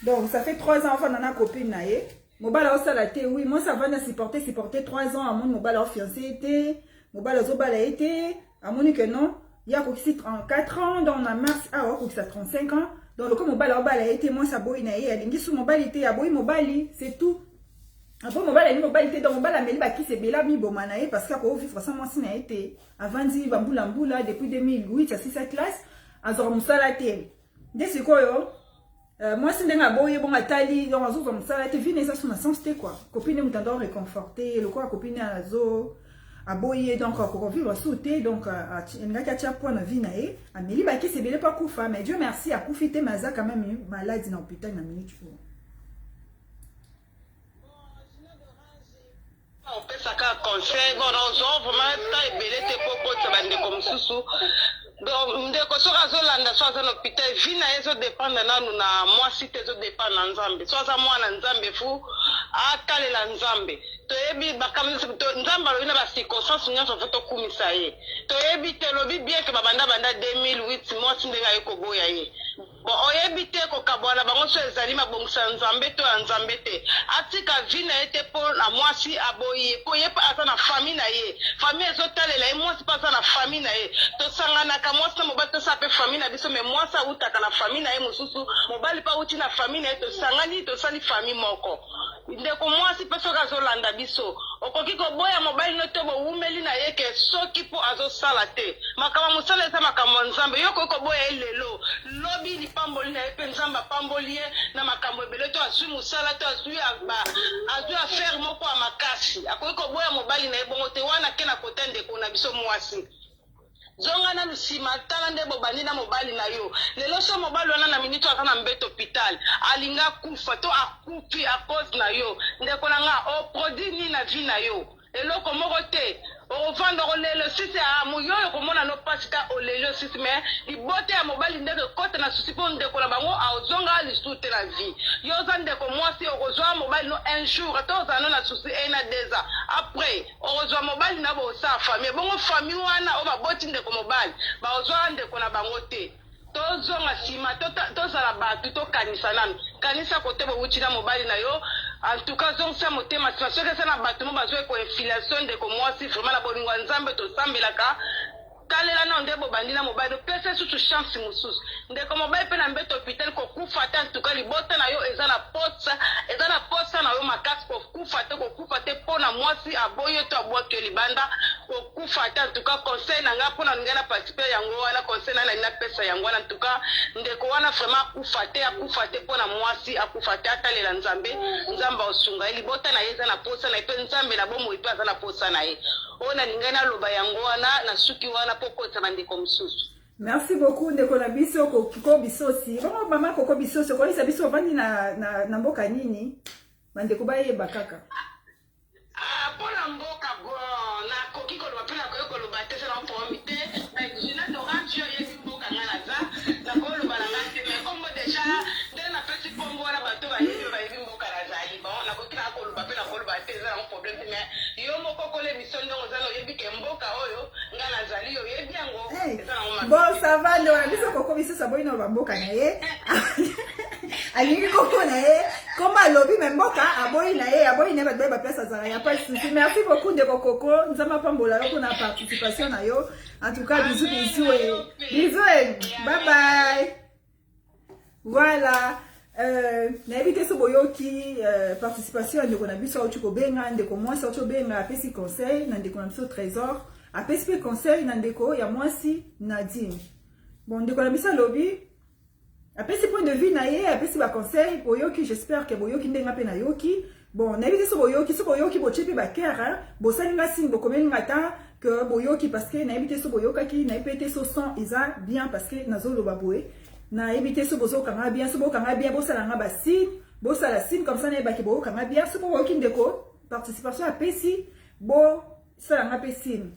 donc ça fait 3 ans enfin on a copine naé mobile ça la télé oui moi ça va na supporter 3 ans à mon mobile fiancé était mobile zobala été à mon que non il y a aussi 34 ans dans la mars ah ouais ça 35 ans donc le comme mobile a été moi ça bouille naé elle dit sous mobile était à bouille mobile c'est tout. Après mobile était dans mobile ameli ba qui c'est bela mi bomanae parce que ko vivre sans moi sina été avant dit bambula mbula depuis 2008 ça c'est cette classe azor musala té de ce quoi yo moi c'est nga boye bon atali donc azor musala té vine ça son sens té quoi copine mutando réconforter le quoi copine azo aboye donc ko vivre sauter donc nga katia point na vie nae ameli ba qui c'est bela pas kufa mais Dieu merci a kufité maza quand même malade dans hôpital na minute pour on peut ça conseil bon on vraiment ta ebelete poko tsabande comme susu donc ndeko soka zolanda soza na hôpital vina ezo dépendre nanu na moi si tezo dépendre na nzambe soza mwana nzambe fu atalela nzambe toyebi bakamisa nzamba loina ba circonstance nyonso fait to kumisa ye toyebi te lobi bien que babanda banda 2008 moi sindenga yeko boya ye bon oyebi te ko kabwana bango so ezali mabongisa nzambe to nzambe te atika vina ete pour na moi si aboyi ko yepa ata na famille na ye famille ezotalela ye moi si pas na famille na ye to sangana ka moi sa mobali to sape famille na biso mais moi sa utaka na famille na ye mususu mobali pa uti na famille na ye to sangani to sali famille moko ndeko moi si peso ka zolanda biso okoki ko boya mobali no to bo umeli na ye ke soki po azo sala te makama musala eza makamo nzambe yoko ko boya lelo lobi ni pamboli na ye pe nzamba pamboli ye na makambo ebele to asu musala to asu affaire moko a makasi akoki ko boya mobali na ye bongo te wana ke na kota ndeko na biso mwasi zonga na lusima tala nde bobandi na mobali na yo lelo so mobali wana na minute aza na mbeto hôpital alinga kufa to akufi a cause na yo ndeko na nga oproduit nini na vie na yo eloko moko te ovanda olelo sisi amu yoyo komona no pasika olelo sisi me libote ya mobali ndeke kota na susi po ndeko na bango aozonga lisu te na vie yoza ndeko mwasi okozwa mobali no un jour ata ozana na susi ena deza après okozwa mobali na bosa famille bongo famille wana o baboti ndeko mobali baozwa ndeko na bango te tozonga sima tozala batu tokanisa nanu kanisa kote bowuti na mobali na yo en tout cas zongisa motema sima soki eza na bato mo bazwa koinfilation ndeko mwasi vraiment na bolingo ya nzambe tosambelaka talela na nde bobandi na mobali opesa susu chance mosusu ndeko mobali mpe na mbeto hôpital kokufa te en tout cas libota na yo eza na posa na yo makasi kokufa te mpo na mwasi aboyi to abwaki yo libanda kokufa te en tout cas conseil na nga mpona ndenge na participe yango wana conseil na nalingi napesa yango wana en tout cas ndeko wana vraiment akufa te mpo na mwasi akufa te atalela nzambe aosunga ye libota na ye eza na posa na ye mpe nzambe na bomoi mpe aza na posa na ye oyo nalingai naloba yango wana na suki wana mpo kota bandeko mosusu. Merci beaucoup ndeko na biso Koko Bisosi. Bongo mama Koko Bisosi koyisa biso ovandi na mboka nini? Bandeko bayeba kaka. Mpona mboka nakoki koloba mpe nakoki koloba te sena mpomi te jina dorancio yebi mboka nga naza nakoloba na nga te mais kombo deja nde napesi kombo wana bato bayebi mboka nazali bon nakoki nakoloba mpe nakoloba te eza nango problème te mais yo moko kola émission ndenge oza na oyebi ke mboka oyo nga nazali oyebi yango eza nango bon ça va ndo na biso Koko Bisosi aboyi na bamboka na ye alingi koko na ye koma alobi me mboka aboyi na ye aboyi na ye bato baye baplace azala ya pas souci. Merci beaucoup ndeko Koko nzambe apambola yo mpona participation na yo en tout cas bisous bye bye. Voilà nayebi te so boyoki participation ya ndeko na biso auti kobenga ndeko mwasi auti obenga apesi conseil na ndeko na biso Trésor apesi mpe conseil na ndeko ya mwasi Nadine. Bon ndeko na biso alobi apesi point de vue na ye apesi ba conseil boyoki j'espère que boyoki ndenga pe na yoki. Bon nayebi te so boyoki botie pe bakere bosalinga signe bokomelinga ta que boyoki parce que nayebi te so boyokaki nayebi te so son eza bien parce que nazoloba boye nayebi te so bozokanga bien so bokanga bien bosalanga basigne bosala signe comme ça nayebaki boyokanga bien so boyoki ndeko participation apesi bosalanga pe signe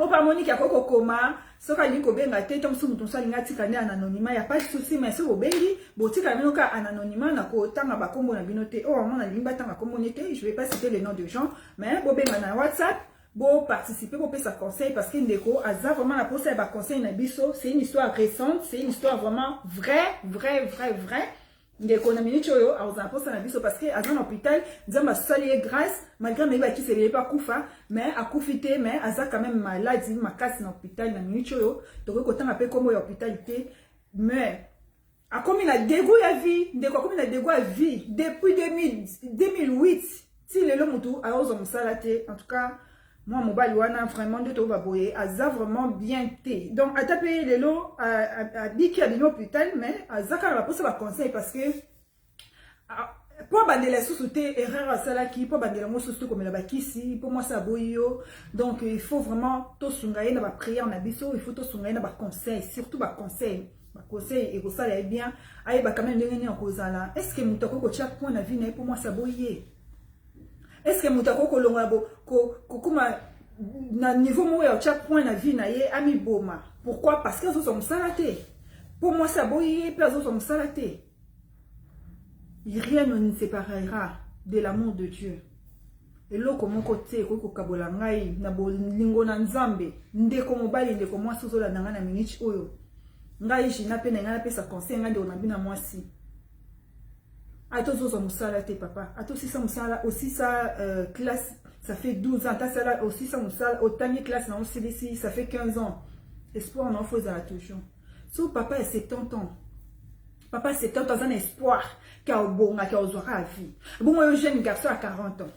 opa Monique akoko koma soka alingi kobenga te to mosusu moto mosusu alingi atika nde ananonymat ya pas souci mais so bobengi botikala bino ka ananonymat na kotanga bakombo na bino te oyo mwana alingi batanga kombo ne te je vais pas citer le nom de gens mais bobenga na WhatsApp bo participer bo pesa conseil parce que ndeko aza vraiment na posa ya ba conseil na biso c'est une histoire récente c'est une histoire vraiment vrai ndeko na minute oyo aza na posa na biso parce que aza na hôpital nzambe asali ye grâce malgré nayebi akisebele pa kufa mais akufi te mais aza quand même malade makasi na hôpital na minute oyo tokoki kotanga mpe kombo ya hôpital te mais akomi na dégoût ya vie ndeko akomi na dégoût ya vie depuis 2008 ti lelo mutu aozwa mosala te en tout cas moi mobali wana vraiment nde tokoba boye aza vraiment bien te donc ata mpe lelo abiki abimi hôpital mais aza kaka baposa baconseil parce que po bandela susu te erreur asalaki po bandela ngo susu te komela bakisi po mwasi aboyi yo donc il faut vraiment tosunga ye na baprière na biso il faut tosunga ye na baconseil surtout baconseil ekosala ye bien ayeba quand même ndenge nini akozala est ce que moto akoki kotia point na vie na ye po mwasi aboyi ye est-ce que moto akoki kolongola kokuma na niveau moko ya otia point na vie na ye amiboma pourquoi parce que azozwa mosala te po mwasi aboyi ye mpe azozwa mosala te. Rien ne nous séparera de l'amour de Dieu. Eloko moko te ko kokabola ngai na bolingo na nzambe ndeko mobali ndeko mwasi ozolanda nga na minute oyo ngai jina pe na nga pesa conseil nga ndeko na bina mwasi atozozwa mosala te papa atosisa mosala aussi ça classe ça fait 12 ans ta sala aussi ça mosala otani classe na osilisi ça fait 15 ans espoir na ofo za toujours so papa a 70 ans. Papa, c'est tant un espoir qu'il y a au bon, qu'il y a aux à vie. Bon, moi, un jeune garçon à 40 ans.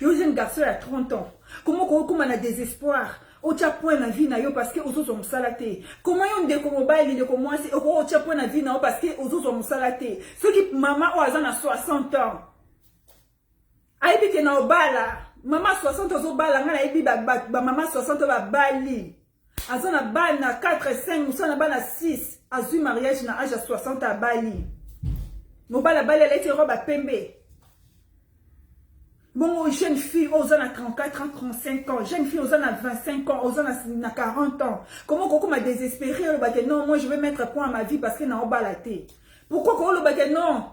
Un jeune garçon à 30 ans. Comment on a désespoir? Au tcha point la vie na yo parce que aux autres sont salatés. Comment on dit comme mobile, il est comme moi, c'est au tcha point la vie na yo parce que aux autres sont salatés. Ceux qui, maman, ou a 60 ans. Aïe, que na obala. Maman 60 ans, obala, nga na ibi, maman 60 ans, bali. Azana bana 4, 5, Moussana bana 6. Azu mariage na âge à 60 à Bali. Mobala Bali, elle était robe à Pembe. Bon, jeune fille, aux a 34 ans, 35 ans. Jeune fille, aux a 25 ans, aux a 40 ans. Comment Coco m'a désespéré? Non, moi je vais mettre point à ma vie parce que n'a pas la tête. Pourquoi Coco le non?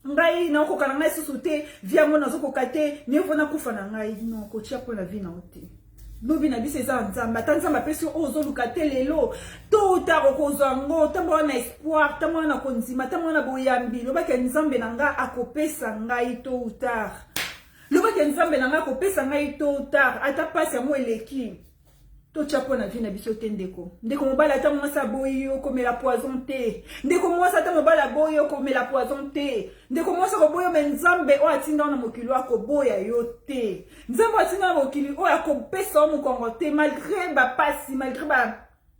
Ngai na ko kana ngai susute via mona zo ko kate ni vona kufa na ngai non ko tia point la vie na ote. Lobi na bise za nzamba tanza mapesi ozo lukate lelo to utaro ko zango tambo na espoir tambo na konzima tambo na boyambi loba ke nzambe nanga akopesa ngai to utar loba ke nzambe nanga akopesa ngai to utar ata pasi mo eleki to chapo na vie na biso te ndeko ndeko mobala ta mwasa boyo komela poison te ndeko mwasa ta mobala boyo komela poison te ndeko mwasa ko boyo menzambe o atinda na mokili wako boya yo te nzambe atinda na mokili o akopesa mo kongo te malgré ba pasi malgré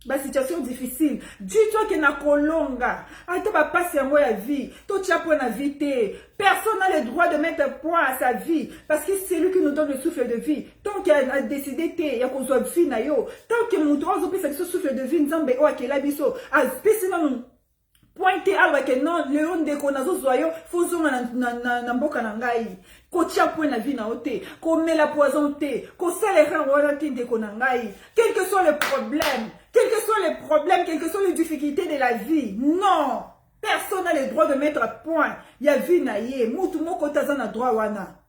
ba situation difficile dis-toi que na kolonga ata ba pasi yango ya vie to chapo na vie te personne n'a le droit de mettre point à sa vie parce que c'est lui qui nous donne le souffle de vie tant qu'il a décidé te ya kozwa vie na yo tant que mon droit opesa ce souffle de vie nzambe o akela biso pesi na pointe alwa ke non leon de ko nazo zoyo fozonga na mboka na ngai ko tia point na vie na ote ko mela poison te ko salera wana te de ko na ngai quel que soit le problème quels que soient les problèmes, quelles que soient les difficultés de la vie, non, personne n'a le droit de mettre à point. Il y a vie naïe, moutou moko tazana droit wana.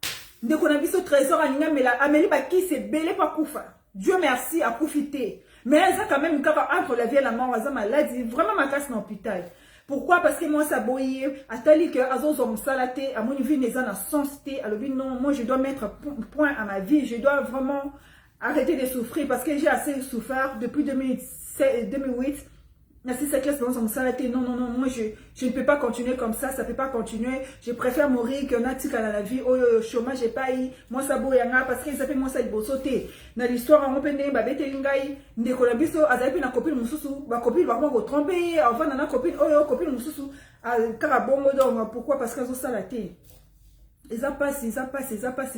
Dès qu'on a vu ce trésor à Ninga, mais la Amélie Baki s'est belé par Koufa. Dieu merci à profiter. Mais elle a quand même entre la vie et la mort, elle a maladie, vraiment ma casse dans l'hôpital. Pourquoi? Parce que moi, ça boye, à tali que Azozom Salaté, à mon niveau, les ans à sensité, à l'objet, non, moi, je dois mettre point à ma vie, je dois vraiment arrêter de souffrir parce que j'ai assez souffert depuis 2008. Merci, cette classe dans son salaté. Non, moi je ne peux pas continuer comme ça ne peut pas continuer. Je préfère mourir qu'un article à la vie. Oh, chômage, j'ai pas eu. Moi, ça boyanga parce qu'ils appellent moi ça il sauter. Dans l'histoire, on peut dire, babete lingai, ndekolabiso, azapi na copine mususu, ba copine va moi tromper, enfin, nana copine, oh, copine mususu, al karabongo donc, pourquoi? Parce qu'ils ont salaté. Ils ont passé.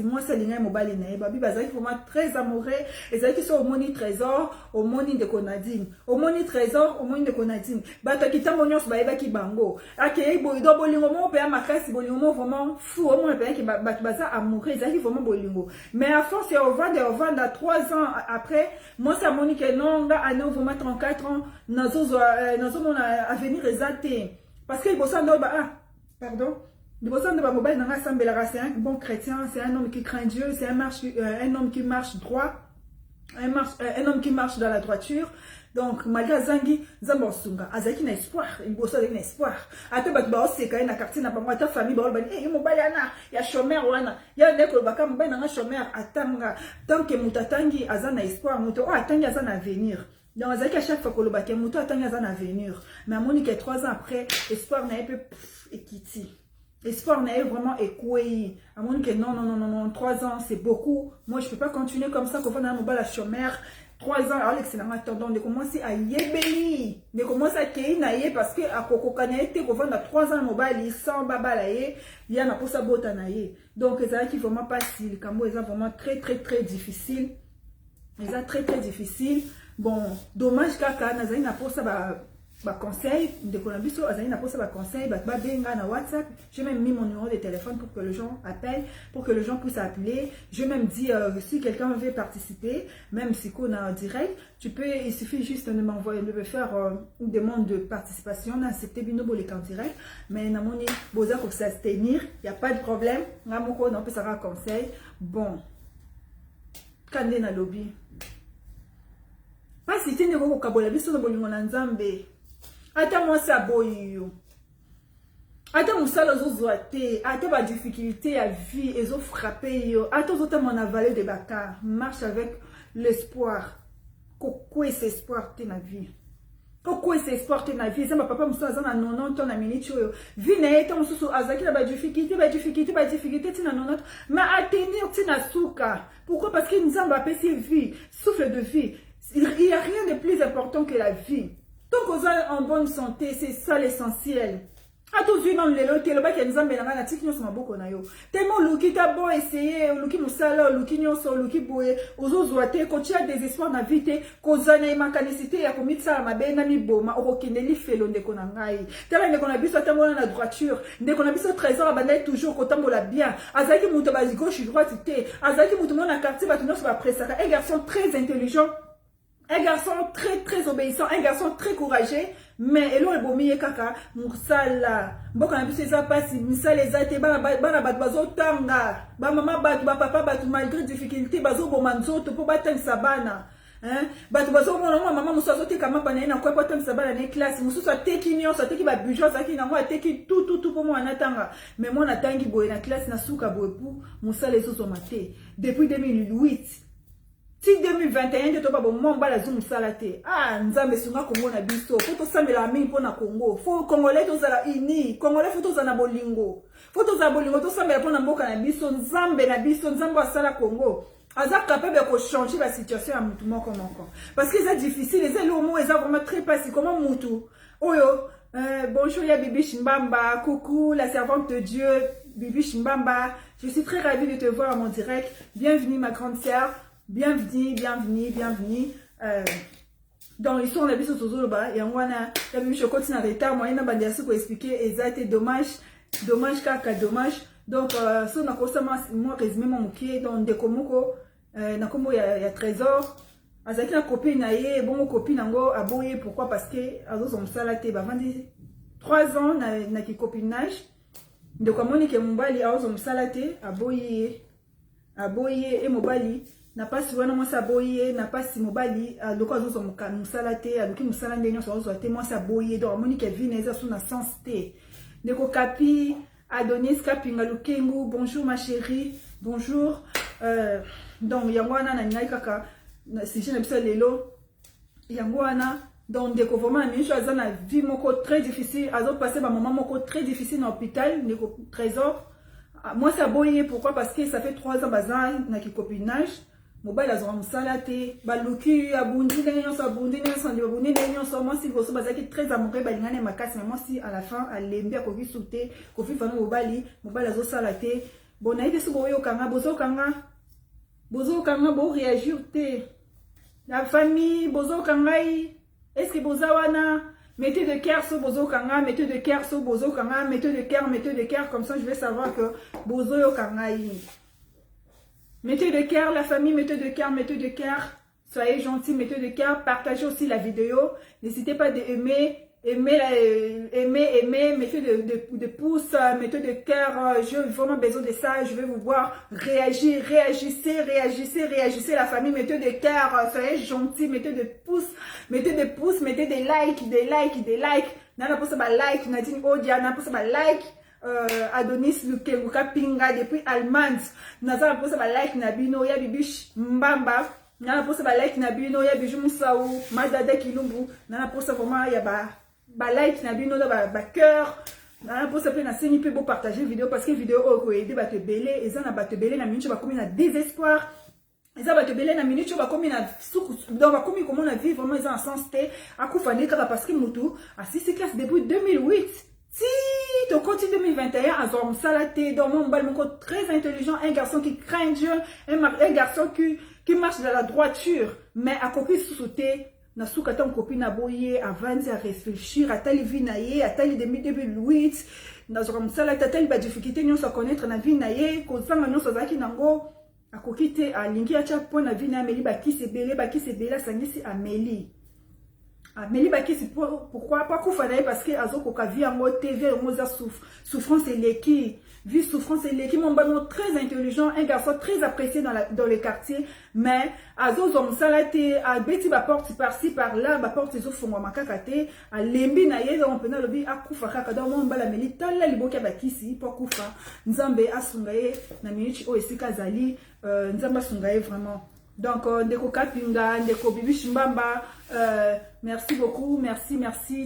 Moi, c'est l'ingé mobile naïe. Babi, bazaki pour moi très amoureux. Ils ont qui sont au moni trésor, au moni de Conadine. Au moni trésor, au moni de Conadine. Bata kita monios baeba ki bango. Akei boido bolingo mo pe amakasi bolingo vraiment fou. Au moins pe ki baza amoureux. Ils ont qui vraiment bolingo. Mais à force au vendre à 3 ans après, moi ça moni que non nga ane vraiment 34 ans. Nazo mon avenir exalté. Parce que il bossa no pardon. C'est un bon chrétien, c'est un homme qui craint Dieu, c'est un homme qui marche droit, un homme qui marche dans la droiture. Donc, malgré Zangi, Zambosunga, Azaki n'a espoir, il bosse avec espoir. Après, c'est quand même la quartier n'a pas moi, ta famille, il y a chômeur, il y a des colbakam, ben, un chômeur, attanga, tant que Moutatangi, Azana espoir, Mouto, attanga, Azana avenir. Donc, Azaki, à chaque fois que le baké, Mouto, attanga, Azana avenir. Mais à Monique, 3 ans après, espoir n'a pas équité. L'espoir n'a vraiment écoué. À mon que non, 3 ans, c'est beaucoup. Moi, je ne peux pas continuer comme ça, qu'on va dans mon bal à chômeur. 3 ans, alors l'excellent attendant de commencer à yébéli. De commencer à kéinaïe parce que à Kokokanaïte, qu'on va dans 3 ans, mon bal, il sent babalaïe. Il y a un peu sa botanaïe. Donc, c'est qui vraiment pas si. Le Cambo est vraiment très difficile. Ils sont très difficile. Bon, dommage qu'à Nazaï n'a pas ça. Conseil de Colombie, Azali n'a pas ça conseil, benga na WhatsApp. J'ai même mis mon numéro de téléphone pour que les gens appellent, pour que les gens puissent appeler. Je même dit si quelqu'un veut participer, même si on a en direct, il suffit juste de m'envoyer, de me faire une demande de participation. On a accepté binobo les en direct, mais na moni boza pour ça se tenir, il y a pas de problème. Ngamoko on peut ça conseil. Bon, kande na lobby. Pas si tu n'es pas au Kabola, biso na bolingo na Nzambe. Ata moi ça boyo. Ata musala zozoate, ata ba difficulté à vie et zo frapper yo. Ata zota mon avalé de baka, marche avec l'espoir. Kokwe c'est espoir te na vie. Kokwe c'est espoir te na vie. Ça ma papa musala za na 90 ans na minute yo. Vie na eta mususu azaki na ba difficulté ti na 90. Mais à tenir ti na souka. Pourquoi? Parce que Nzamba a payé vie, souffle de vie. Il n'y a rien de plus important que la vie. Tant qu'on est en bonne santé, c'est ça l'essentiel. A tout vu dans le loté, le bac est nzambe na na tiki nyonso maboko na yo. Tellement luki ta bon essayer, luki musala, luki nyonso, luki boye, ozozwa te ko tia désespoir na vie te, ko zana imakanisité ya komitsa mabe na miboma, okokende li felo ndeko na ngai. Tala ndeko na biso tambola na droiture, ndeko na biso trésor abandai toujours ko tambola bien. Azaki muto ba gauche droite te, azaki muto na quartier ba nyonso ba presaka. Un garçon très intelligent, un garçon très obéissant, un garçon très courageux. Mais elo ebomi kaka musala mboka na biso eza pasi misala eza te bana bato bazotanga ba mama bato ba papa bato malgré difficulté bazoboma nzoto po batangisa bana bato bazomona mama mosusu azoteka mapa na ye na kwe po atangisa bana na classe mosusu ateki nyonso ateki babujo azalaki nango ateki tout po mwana atanga mais mwana atangi boye na classe na suka boye po mosala ezozoma te depuis 2008 si 2021 nde toba bon mbala zoom salate nzambe sunga Congo na biso faut to sambela mingi pona Congo faut congolais to zala ini congolais faut to zana bolingo to sambela pona mboka na biso nzambe asala Congo aza capable de changer la situation à mutu moko parce que c'est difficile c'est le mot est vraiment très facile comment mutu oyo bonjour ya Bibi Chimbamba, coucou la servante de Dieu Bibi Chimbamba, je suis très ravie de te voir en mon direct. Bienvenue ma grande sœur. Bienvenue. Dans l'histoire, on a vu ce Zoloba et on a vu que je continue en retard. Moi, il y a pour expliquer et ça a été dommage. Donc, si on a constamment, moi, résumé mon moquet dans des komoko, il y a trésor. Azaki na copine na ye, bon copine nango aboye pourquoi parce que azo som salate ba vandi 3 ans na ki copinage. De quoi moni ke mobali azo som salate aboye et mobali na pasi wana mwasi aboye na pasi mobali loko azozo musala te aluki musala ndenge nyonso azozo te mwasi aboye donc amoni ke vie na eza so na sens te ndeko kapi Adonis Kapinga Lukengu bonjour ma chérie bonjour donc yango wana na ngai kaka si je n'aime pas lelo yango wana donc ndeko vraiment na mincho aza na vie moko très difficile azo passer ba moment moko très difficile na hôpital ndeko trésor moi ça boye pourquoi parce que ça fait 3 ans bazan na ki copinage mobile azwa musala te baluki abundi ndenge nyonso abundi nyonso moi si boso bazaki très amoureux balingane makasi mais moi si à la fin alembi akoki sute kofi fana mobile azo sala te bon aide si boyo kanga bozo kanga bo réagir te la famille bozo kanga est-ce que bozawana mettez de cœur sur bozo kanga mettez de cœur sur bozo kanga mettez de cœur comme ça je vais savoir que bozo yo kanga mettez de cœur, la famille, mettez de cœur. Soyez gentils, mettez de cœur. Partagez aussi la vidéo. N'hésitez pas d'aimer, mettez de pouces, mettez de cœur. J'ai vraiment besoin de ça. Je vais vous voir. Réagissez, la famille. Mettez de cœur. Soyez gentils, mettez de pouces, mettez des likes. Nana pour ça, like. Nadine Odia, nana pour ça, like. Adonis Lukengu Kapinga depuis Allemagne naza posa ba like na bino ya Bibi Mbamba na posa ba like na bino ya Biju Musaou Madada Kilumbu na posa vraiment ya ba like na bino ba cœur na posa pe na seni pe beau partager vidéo parce que vidéo ko aider ba te belé et ça na ba te belé na minute ba komi na désespoir et ça va te belé na minute ba komi na donc ba komi comment on a vivre vraiment ils en sens té akufa ne kaka parce que mutu à 6 classe depuis 2008. Si tu continues 2021 à Zorom Salaté, dans mon bal, très intelligent, un garçon qui craint Dieu, un garçon qui marche dans la droiture, mais à côté sous-sauté, na souka ton copine à boyer, à avancer, à réfléchir, à tali vinaye, à tali demi 2008, na Zorom Salaté, à tali ba difficulté, nous à connaître na vinaye, kozanga nous à zaki nango, à kokite, à linki à chaque point na vinaye, Amélie, baki se bela, sangisi Amélie. Amélie Bakisi, pourquoi pas Koufanaï parce que Azoko Kavi en mode TV, Moza souffrance et l'équipe. Vie souffrance et l'équipe, mon ballon très intelligent, un garçon très apprécié dans les quartiers, mais Azo Zom Salaté, à Betty Baporte par-ci par-là, Baporte Zo Fongo Makakate, à Lembi Naye, on peut le dire à Koufa Kakada, mon balameli, Tala Liboka Bakisi, pour Koufa, Nzambe Asungaye, Naminichi Oesika Zali, Nzamba Sungaye vraiment. Donc, Ndeko Kapinga, Ndeko Bibi Chimbamba, merci beaucoup, merci.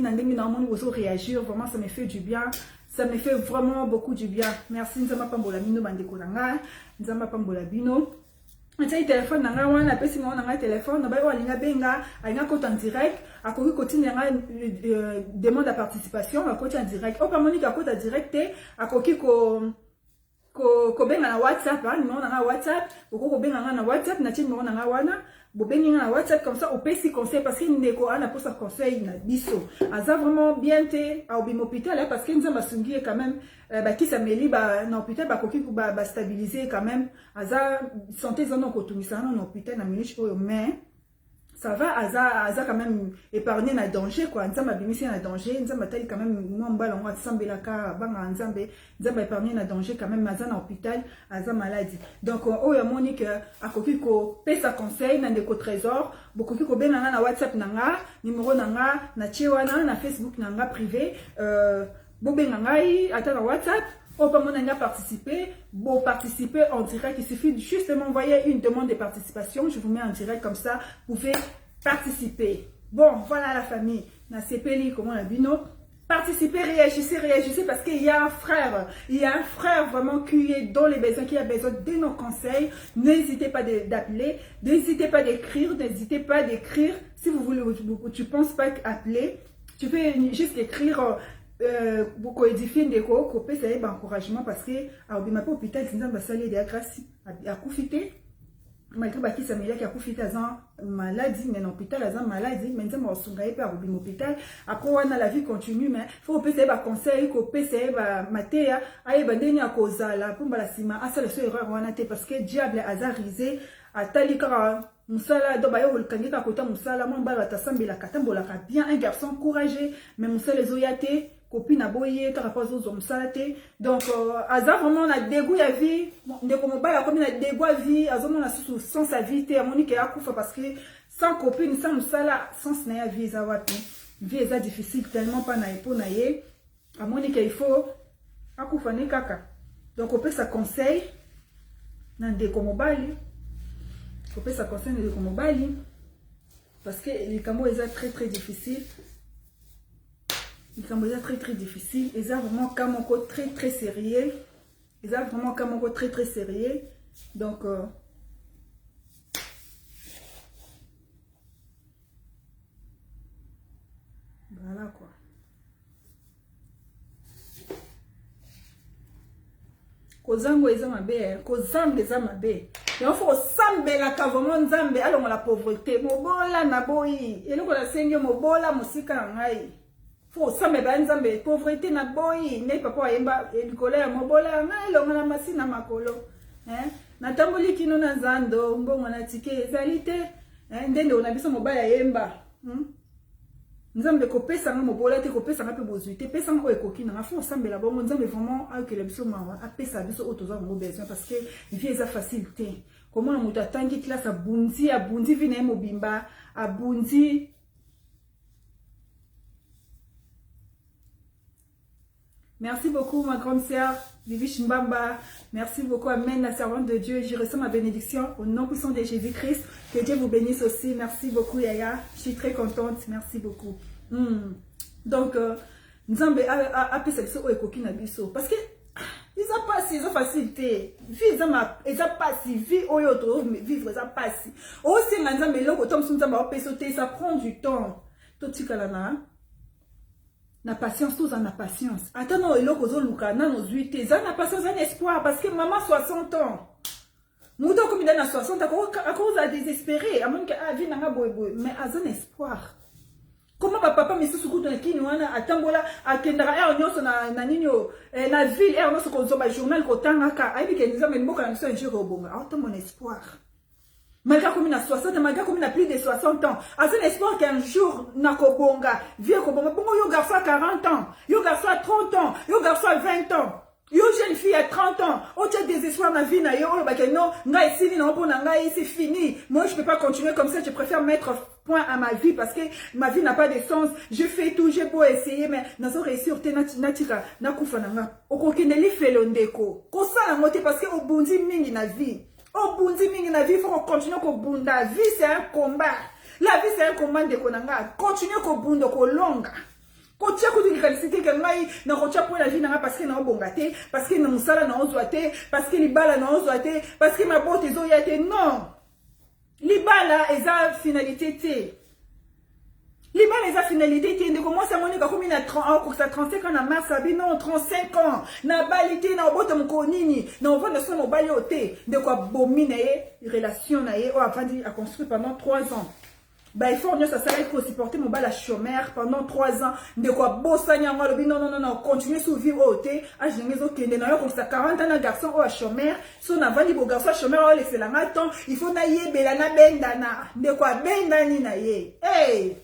Nandemi Namoni Ozo réagir, vraiment ça me fait du bien. Ça me fait vraiment beaucoup du bien. Merci, Nzamba Pambola Bino, Bandeko Nanga, Nzamba Pambola Bino. un téléphone nanga wana pesi mo nanga téléphone ba walinga benga alinga kota en direct akoki kotina nga demande à participation akoti en direct o pamoni ka kota direct akoki ko benga na WhatsApp numéro nanga WhatsApp ko benga na WhatsApp na tin numéro nanga wana bo benga na WhatsApp comme ça au pesi conseil parce que ndeko ana pour sa conseil na biso aza vraiment bien te au bim hôpital parce que nzamba sungi quand même ba ki sa meli ba na hôpital ba koki ba stabiliser quand même aza santé zano ko tumisa na hôpital na minute oyo mais ça va aza quand même épargné na danger quoi nzamba bimisi na danger nzamba tali quand même moi mbala ngwa sambela ka banga nzamba épargné na danger quand même aza na hôpital aza maladie donc oyo monique akoki ko pesa conseil na ndeko trésor bokoki ko benga na WhatsApp nanga numéro nanga na chewana na Facebook nanga privé bobenga ngai ata na WhatsApp. On peut participer, participer en direct. Il suffit juste de m'envoyer une demande de participation. Je vous mets en direct comme ça. Vous pouvez participer. Bon, voilà la famille. Na CPLI, comment on a dit non? Participez, réagissez parce qu'il y a un frère. Il y a un frère vraiment qui est dans les besoins, qui a besoin de nos conseils. N'hésitez pas d'appeler. N'hésitez pas d'écrire. N'hésitez pas d'écrire. Si vous voulez, tu ne penses pas appeler. Tu peux juste écrire. Beaucoup édifier des co copé ça est encouragement parce que à obima pas hôpital c'est dans salle de grâce à profiter malgré ba qui ça me qui a profité à maladie mais hôpital à maladie mais nzamba osunga pas obima hôpital après on a la vie continue mais faut pesa ba conseil copé ça ba matéa aye bandeni a kozala pour la sima à ça le seul erreur on a té parce que diable azarisé à talikara musala do bayo olkangika kota musala mon bala tasambela katambola ka bien un garçon courageux mais musala zoyate copine aboye par rapport aux hommes salate donc aza vraiment na dégoût ya vie ndeko mobala comme na dégoût ya vie azomo na sous sans sa vie te amoni ke akufa parce que sans copine sans musala sans na ya vie za wapi vie est difficile tellement pas na epo na ye amoni ke il faut akufa ne kaka donc on peut ça conseil na ndeko mobali on peut ça conseil na ndeko mobali parce que les camo est très difficile. Il est très difficile. Ils ont vraiment comme encore très sérieux. Ils ont vraiment comme encore très sérieux. Donc voilà quoi. Kozango eza mabe, kozambe eza mabe. Il faut sambela ka vraiment nzambe alonga la pauvreté. Mobola na boyi. Eloko la sengi mobola musika ngai. Faut ça me banzambe pauvreté na boy ne papa yemba likolo ya mobola na elonga na masina makolo na tamboli kino na zando mbongo na tike ezalite ndende ona biso mobala yemba nzambe ko pesa nga mobola te ko pesa nga pe bozuite pesa nga ekoki na faut sambela bongo nzambe vraiment akele biso mawa a pesa biso otoza ngo besoin parce que vie eza facilité comment mutu atangi classe abundi vina mobimba abundi. Merci beaucoup, ma grande sœur, Vivi Mbamba. Merci beaucoup, Amen, la servante de Dieu. Je reçois ma bénédiction au nom puissant de Jésus-Christ. Que Dieu vous bénisse aussi. Merci beaucoup, Yaya. Je suis très contente. Merci beaucoup. Donc, nous avons appelé ça au Ekoki Nabiso. Parce que, ils ont pas si, ils ont facilité. Vie, ils ont pas si. Vie, vivre, ils ont pas si. Aussi, nous avons ça prend du temps. Tout ce que na patience, tous en a patience. Attends, il y a nos 8 ans, na patience, un espoir, parce que maman 60 ans. Mouton comme il a 60 ans, à cause de désespéré, à mon cas, vie n'a pas mais à un espoir. Comment papa me sous dans qui nous a tambola à kendra er nyoso na nino na ville er nyoso ko zoba journal ko tangaka aibi ke nizame mboka na so un jour obonga. Attends mon espoir. Malgré comme il a 60 ans, malgré comme il a plus de 60 ans, à un espoir qu'un jour, Nakobonga, vieux Kobonga, bon, yo garçon à 40 ans, yo garçon à 30 ans, yo garçon à 20 ans, yo jeune fille à 30 ans, oh, tu as des espoirs dans la vie, non, c'est fini. Moi, je peux pas continuer comme ça, je préfère mettre point à ma vie parce que ma vie n'a pas de sens. Je fais tout, j'ai beau essayer, mais nazo réussir, natika, nakufa nanga, okokendeli felondeko, kosa la moté parce que au bondi mingi na vie. Oh, bundi mingi na vie, il faut continuer ko bunda. La vie, c'est un combat. La vie, c'est un combat de konanga. Continuer ko bunda, ko longa. Ko tia ko mécanicité que ngai na rocha pour la vie na parce que na bongate parce que na musala na ozwate parce que libala na ozwate parce que ma bote zo yate non libala eza finalité té libala eza finalité té ndeko moi ça monika komi na 30 ans pour ça 35 ans na mars abi non 35 ans na balité na bote mko nini na ovanda so no bali oté ndeko bomine relation na ye o avandi a construit pendant 3 ans. Bah, il faut que ça s'arrête pour supporter mon bal à chômeur pendant 3 ans. De quoi bosser non, continuer à vivre au thé. Ah, je n'ai aucun des comme ça 40 ans, un garçon au chômeur. Si on a vendu beau garçon chômeur, on laisse la matin. Il faut naïe, belana, bendana. De quoi bendani naïe. Hey!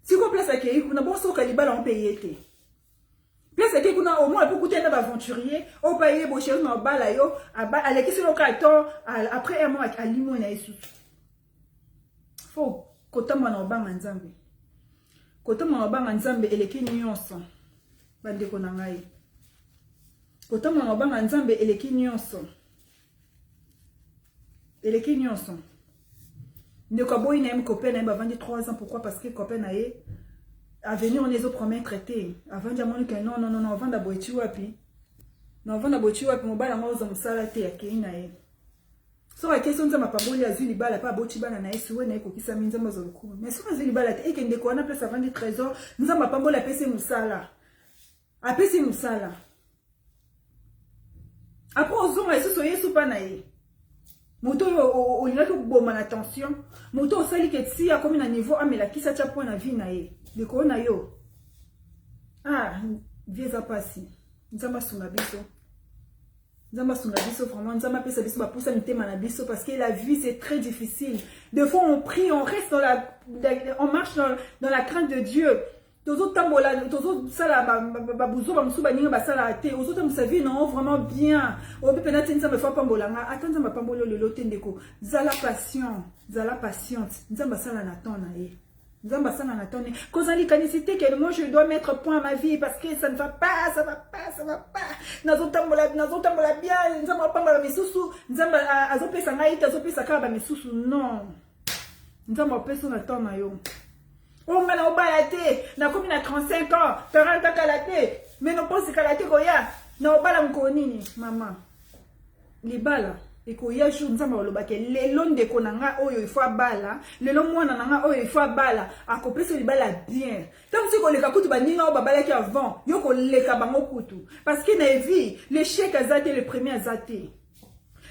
Si vous place à qui, vous n'avez pas besoin de en payer. Place à qui, vous n'avez au moins beaucoup d'aventuriers. Au pays, vous chez nous, balayo. À l'équipe, sur le carton, après un mois, à limon et sous. Faut kotama na obanga nzambe. Kotama na obanga nzambe eleki nyonso. Bandeko na ngai. Kotama na obanga nzambe eleki nyonso. Eleki nyonso. Ndeko boy na copain na bavandi 3 ans pourquoi parce que copain na ye a venir on les autres premiers traités. Avant de dire que non avant d'aboiti wapi. Non avant d'aboiti wapi mobala ngozo musala te ya keina ye. So la question de ma pamboli a zuli bala pas boti bala na esu na eko kisa minza mazoluku. Mais so zuli bala te eke ndeko na place avant des trésors, nous ma pamboli a pese musala. A pese musala. Après ozonga esu so yesu pa na ye. Moto o ina ko boma na tension. Moto o sali ke tsi a comme na niveau amela kisa cha point na vie na ye. Ndeko na yo. Ah, vieza pasi. Nzamba sunga biso. Nzamba sunga biso vraiment nzamba pesa biso ba poussa mitema na biso parce que la vie c'est très difficile. Des fois on prie, on reste on marche dans la crainte de Dieu. Tozo tambola, tozo sala ba buzo ba musuba ninga ba sala te. Ozo tam sa vie non vraiment bien. O be penati nzamba fa pambolanga. Attends nzamba pambolo le lote ndeko. Zala patient, zala patiente. Nzamba sala na ton na ye. Nzamba sala na ton. Cause en l'icanicité que moi je dois mettre point à ma vie parce que ça ne va pas, ça va pas, ça va pas. Nazo tambola bien, nzamba pambola misusu, nzamba azopesa ngai, azopesa kaba misusu non. Nzamba pesa na ton na yo. On m'a obalate, na komi na 35 ans, 40 ans kalate, mais non pas si kalate koya, na obala mkonini, maman. Libala. Eko ya jour nzamba olobake lelo ndeko nanga oyo ifo bala lelo mwana nanga oyo ifo bala akopesa libala bien tant que koleka kutu baninga o babala ki avant yo koleka bango kutu parce que na vie l'échec azate le premier azate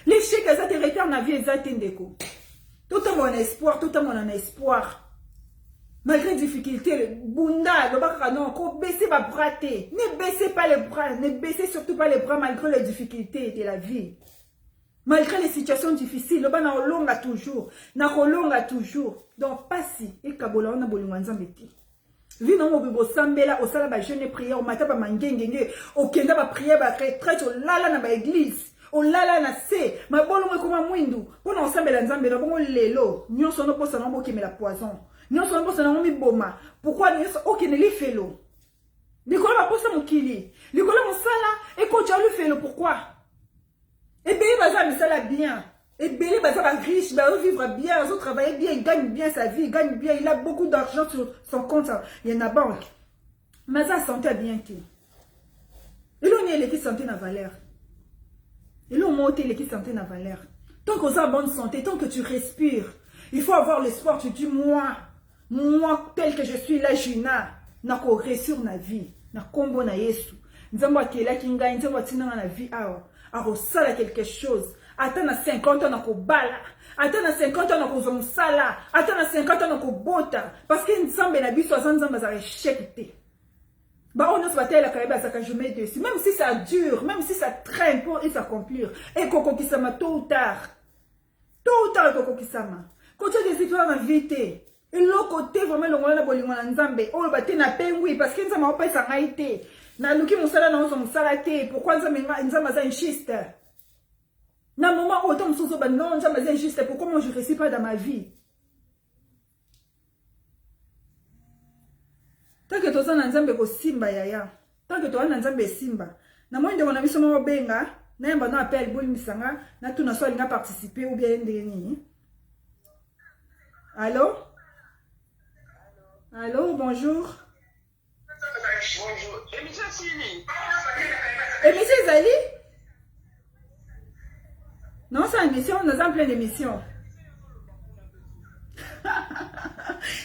l'échec azate retard na vie azate ndeko tout le monde a espoir tout le monde a espoir malgré difficulté bunda lobaka non ko baisser ba bras té ne baissez pas les bras ne baissez surtout pas les bras malgré les difficultés de la vie. Malgré les situations difficiles, le bana olonga toujours, na kolonga toujours. Donc pasi et kabola on a bolingwa nzambeti. Vi non mo bibo sambela o sala ba jeune prière o mata ba mangengenge o kenda ba prière ba retraite o lala na ba église. O lala na se ma bolonga koma mwindu pona o sambela nzambe na bongo lelo nyonso no posa na boki la poison. Nyonso no posa na mo miboma. Pourquoi nyonso o keneli felo? Likolo ba posa mokili. Likolo mosala e ko tja lu felo pourquoi? Et bien, il va bien. Et bien, il va riche, il va vivre bien, il va travailler bien, il gagne bien sa vie, il gagne bien, il a beaucoup d'argent sur son compte, il y en a banque. Mais sa santé bien qui. Il a une équipe santé dans valeur. Il a monté l'équipe santé dans valeur. Tant qu'on a bonne santé, tant que tu respires, il faut avoir l'espoir. Tu dis, moi, tel que je suis là, Juna, n'a qu'au réussir ma vie, n'a combo na yesu. Nous avons la kinga, nous avons la vie, à resala quelque chose. Attends à 50 ans, on bala. Attends à 50 ans, on a sala. Attends à 50 ans, on bota. Parce que nous sommes bien 60 ans, on a échec. Bah, on a fait la carrière, ça je mets dessus. Même si ça dure, même si ça traîne pour s'accomplir. Et Koko Kisama, tôt ou tard, Koko Kisama. Quand tu as des histoires d'invité, et l'autre côté, vraiment, le monde a bolingwa na nzambe. Oh, le bâté n'a pas oui, parce que nous avons pas ça été. Na luki musala na musala te. Pourquoi nzambe za inchiste? Na moment où autant msuzo ba non nzambe za inchiste. Pourquoi moi je réussis pas dans ma vie? Tant que toza na nzambe ko simba yaya. Tant que toza na nzambe simba. Na moi ndeko na biso mo benga, na yamba na appel boli misanga, na tuna so alinga participer ou bien ndenge nini. Allô? Allô, bonjour. Émission Zali? Non, c'est une émission, nous sommes en pleine émission.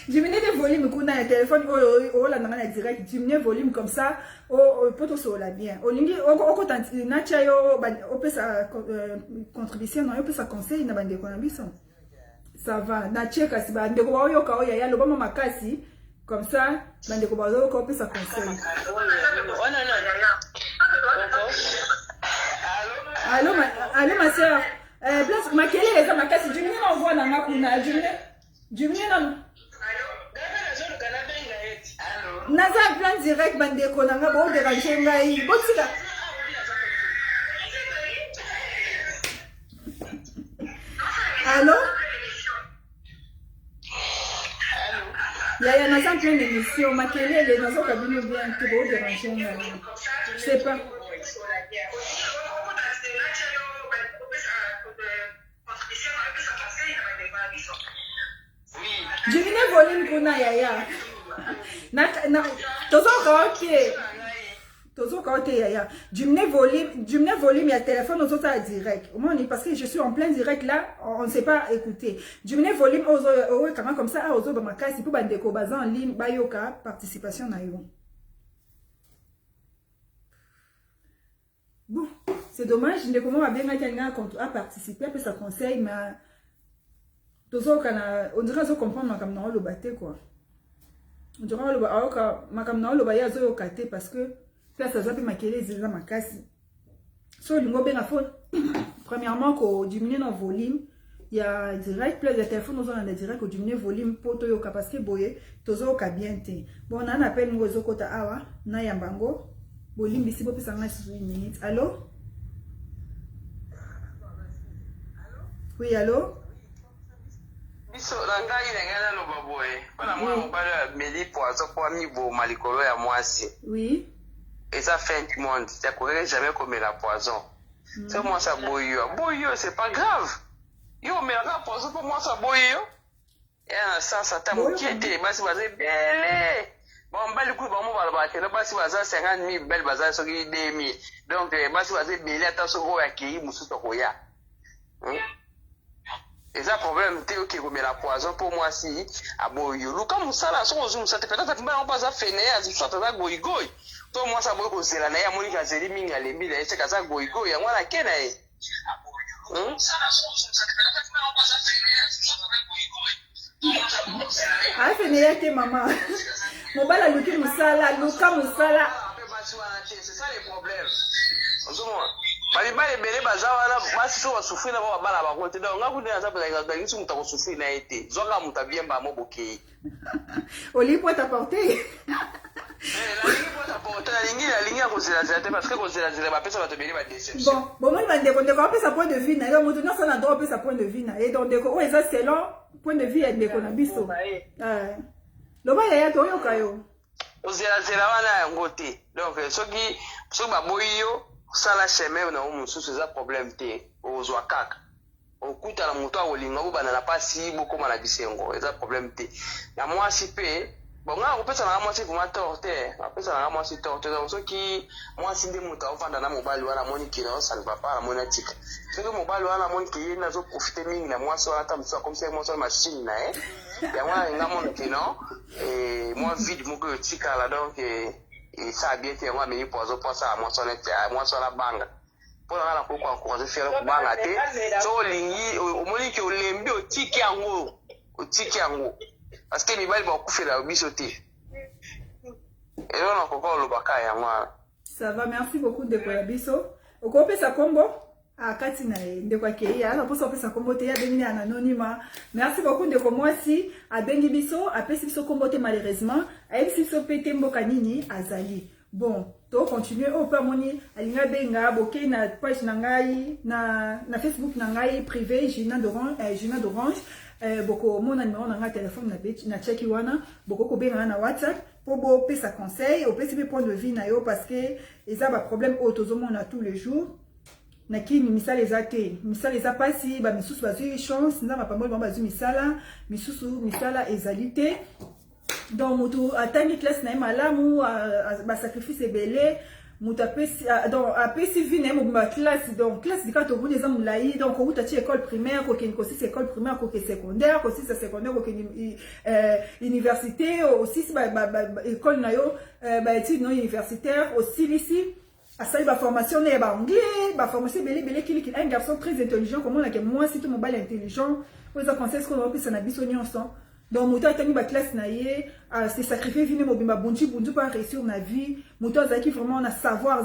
Diminuer le volume quand on a un téléphone, on a direct, diminuer le volume comme ça, on peut tout ça bien. On peut sa contribution, on peut sa conseil, on peut ça va. Na cheka si ba ndeko wa yoka oya ya loba mama kasi comme ça ba ndeko ba yoka peut sa conseil. Allô ma sœur. Place ma kele eza makasi jumine na voix na ngakuna jumine na naza plan direct ba ndeko na nga bo déranger ngai botika. Allô? Yaya, nous sommes plein d'émissions. Ma télé, les gens qui viennent bien, qui vont déranger. Je sais pas. Diminuez le volume qu'on a, Yaya. Diminuez le volume, il y a le téléphone, nous autres à direct. Au moins, parce que je suis en plein direct là, on ne sait pas écouter. Diminuez le volume, comme ça, aux autres, si vous avez des en ligne, bayoka, participation na yo. Bon, c'est dommage, je ne sais pas comment bien quelqu'un a participé, après ça conseille, mais on dirait que comprendre comme dans le bâté quoi. On dirait que le bâté zo kate parce que ça ça peut maquiller les ma casse. So le mot bien à fond. Premièrement qu'on diminue le volume, il y a direct plus de téléphones nous on a direct qu'on diminue le volume pour to yoka parce que boye tozo ka bien té. Bon on a un appel nous zo kota awa na yambango. Volume ici pour ça nga 6 minutes. Allô? Oui, allô? Biso langai ngana no baboy. Pana mwa mobala meli poazo kwa mibo malikolo ya mwasi. Oui. Et ça fait du monde, ça courait jamais comme la poison. C'est moi ça boyo. Boyo c'est pas grave. Yo mais la poison pour moi ça boyo. Et ça ça t'a moqué basi bazé belé. Bon bali ku ba mo bala ba tele basi baza 50,000 bel baza so ki 2,000. Donc basi bazé belé ata so ko ya ki musu to ko ya. Et ça problème t'es OK comme la poison pour moi si à boyo. Luka musala so ozum ça te peut-être on pas ça fene as soit ça goy goy. To moi ça boyo ko zela na ya monika zeli minga lembi la ese kaza goy goy ya mwana kena e. Ah fene yake mama. Mobala luki musala, luka musala. C'est ça le problème. Ozuma bali bali bele bazawana basi so wasufri na ba bala ba kote donc ngaku ndia zapo za ngisi mutako sufri na ete zoka mutabiemba moboke oli pour t'apporter parce que considérer ma personne va te bénir ma déception. Bon moi je vais découvrir sa point de vue na yo mutu na ça na droit sa point de vue na et donc déco ça c'est selon point de vue et déco na biso loba ya to yo kayo ozela wana ngote donc soki baboyo sala chemin na mususu za problème te ozwa kaka okuta na mutu akolinga bobana na pasi bokoma na bisengo eza problème te na mwasi pe bon nga kopesa na mwasi vraiment torte apesa na mwasi torte donc soki mwasi nde mutu avanda na mobali wana moni kina osala papa na moni atika soki mobali wana moni ki na zo profiter mingi na mwasi wana ta musu comme ça mwasi machine na ya mwana nga moni kino et moi vide moko yotika la donc et ça bien te moi meni pozo pour ça mwasi wana banga pour la ko encourager faire ko banga te so lingi omoni ki olembi otiki yango parce que mibali ba kufela biso te et on a encore le baka ya mwa ça va merci beaucoup de kwa biso okopesa kombo akati na nde kwa keya ana posa opesa kombo te ya bengi na anonyma merci beaucoup de moi si a bengi biso apesi biso kombo te malheureusement ayebisi biso pete mboka nini azali bon to continuer au pas moni alinga benga boke na page na ngai na Facebook na ngai privé Gina d'Orange boko mona numéro na téléphone na cheki wana boko ko benga na WhatsApp pour bo pesa conseil au pesi point de vue na yo parce que eza ba problème autozomona tous les jours na kini misala ezate misala eza pasi ba misusu bazui chance na ba pambo ba bazui misala misusu misala ezalité donc mutu atangi classe na malamu ba sacrifice belé mutu donc apesi vie na mobimba classe donc classe dika to buni za mulai donc ko utati école primaire ko ken ko si école primaire ko ke secondaire ko si secondaire ko ken université aussi ba école na yo ba études non universitaire aussi ici asali ba formation na ba anglais ba formation belé qui un garçon très intelligent comme on a que moi si tout mobile intelligent vous a conseil ce qu'on va plus na biso nyonso. Donc, muto a tenu ma classe naïe, c'est sacrifié, vine mobimba bunchi bundu pas réussir na vie. Muto a qui vraiment na savoir,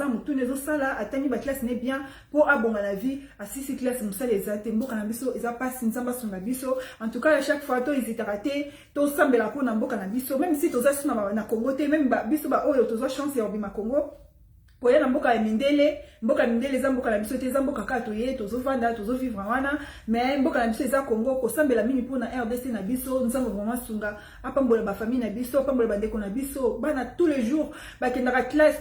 muto nezo sala a tenu ma classe n'est bien pour abonner la vie. À six classes, musa les a tembo canabiso, ils a pas sinsamba son nabiso. En tout cas, à chaque fois, to ils étaient ratés, to sambe la peau nambo canabiso, même si to za na Congo, même biso ba oyo to za chance ya obima Congo. Poya na mboka mindele za mboka na biso te za mboka ka toye tozo vanda tozo vivre wana mais mboka na biso za Congo ko sambela mini pona RDC na biso nzambo vraiment sunga apambola ba famille na biso apambola bandeko na biso bana tous les jours ba kendaka classe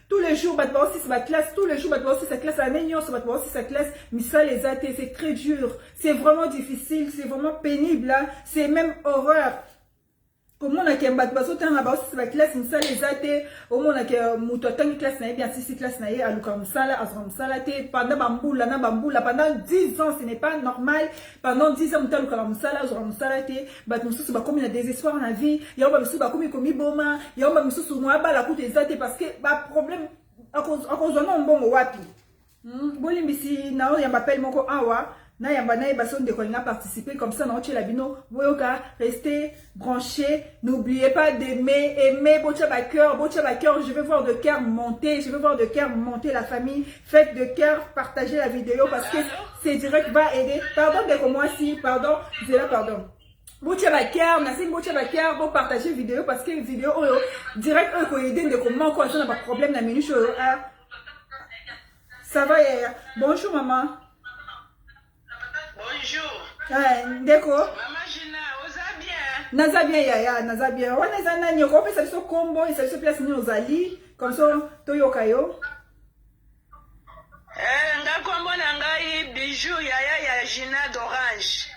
tous les jours ba aussi ba classe tous les jours ba aussi sa classe à nenyo ba aussi sa classe misal les athées c'est très dur c'est vraiment difficile c'est vraiment pénible c'est même horreur. Comment on a qu'un bateau bateau tant là-bas c'est la classe une salle les athées au moins on a que muto tant classe naïe bien six classe naïe à l'ukam sala azram salate pendant bamboula pendant 10 ans ce n'est pas normal pendant 10 ans muto l'ukam sala azram salate bat mususu ba comme il a désespoir dans la vie ya ba mususu ba comme komi boma ya ba mususu moi ba la coûte des athées parce que ba problème à cause non bon wapi bolimbisi nao ya m'appelle moko awa. Na yamba na bason de kolinga participer comme ça na oche la bino boyoka restez branchés n'oubliez pas d'aimer bocha ba cœur je veux voir de cœur monter la famille faites de cœur partagez la vidéo parce que c'est direct va aider pardon de moi si pardon bocha ba cœur na sin bocha ba cœur pour partager vidéo parce que vidéo direct ko aider de comment quoi ça n'a pas problème na minute ça va bonjour maman. Bonjour. Ndeko. Maman Gina, oza bien. Naza bien yaya, naza bien. Wana eza nani ko pesa biso kombo, isa biso place ni ozali, comme ça toyoka yo. Nga kombo na ngai bijou yaya ya Gina d'Orange.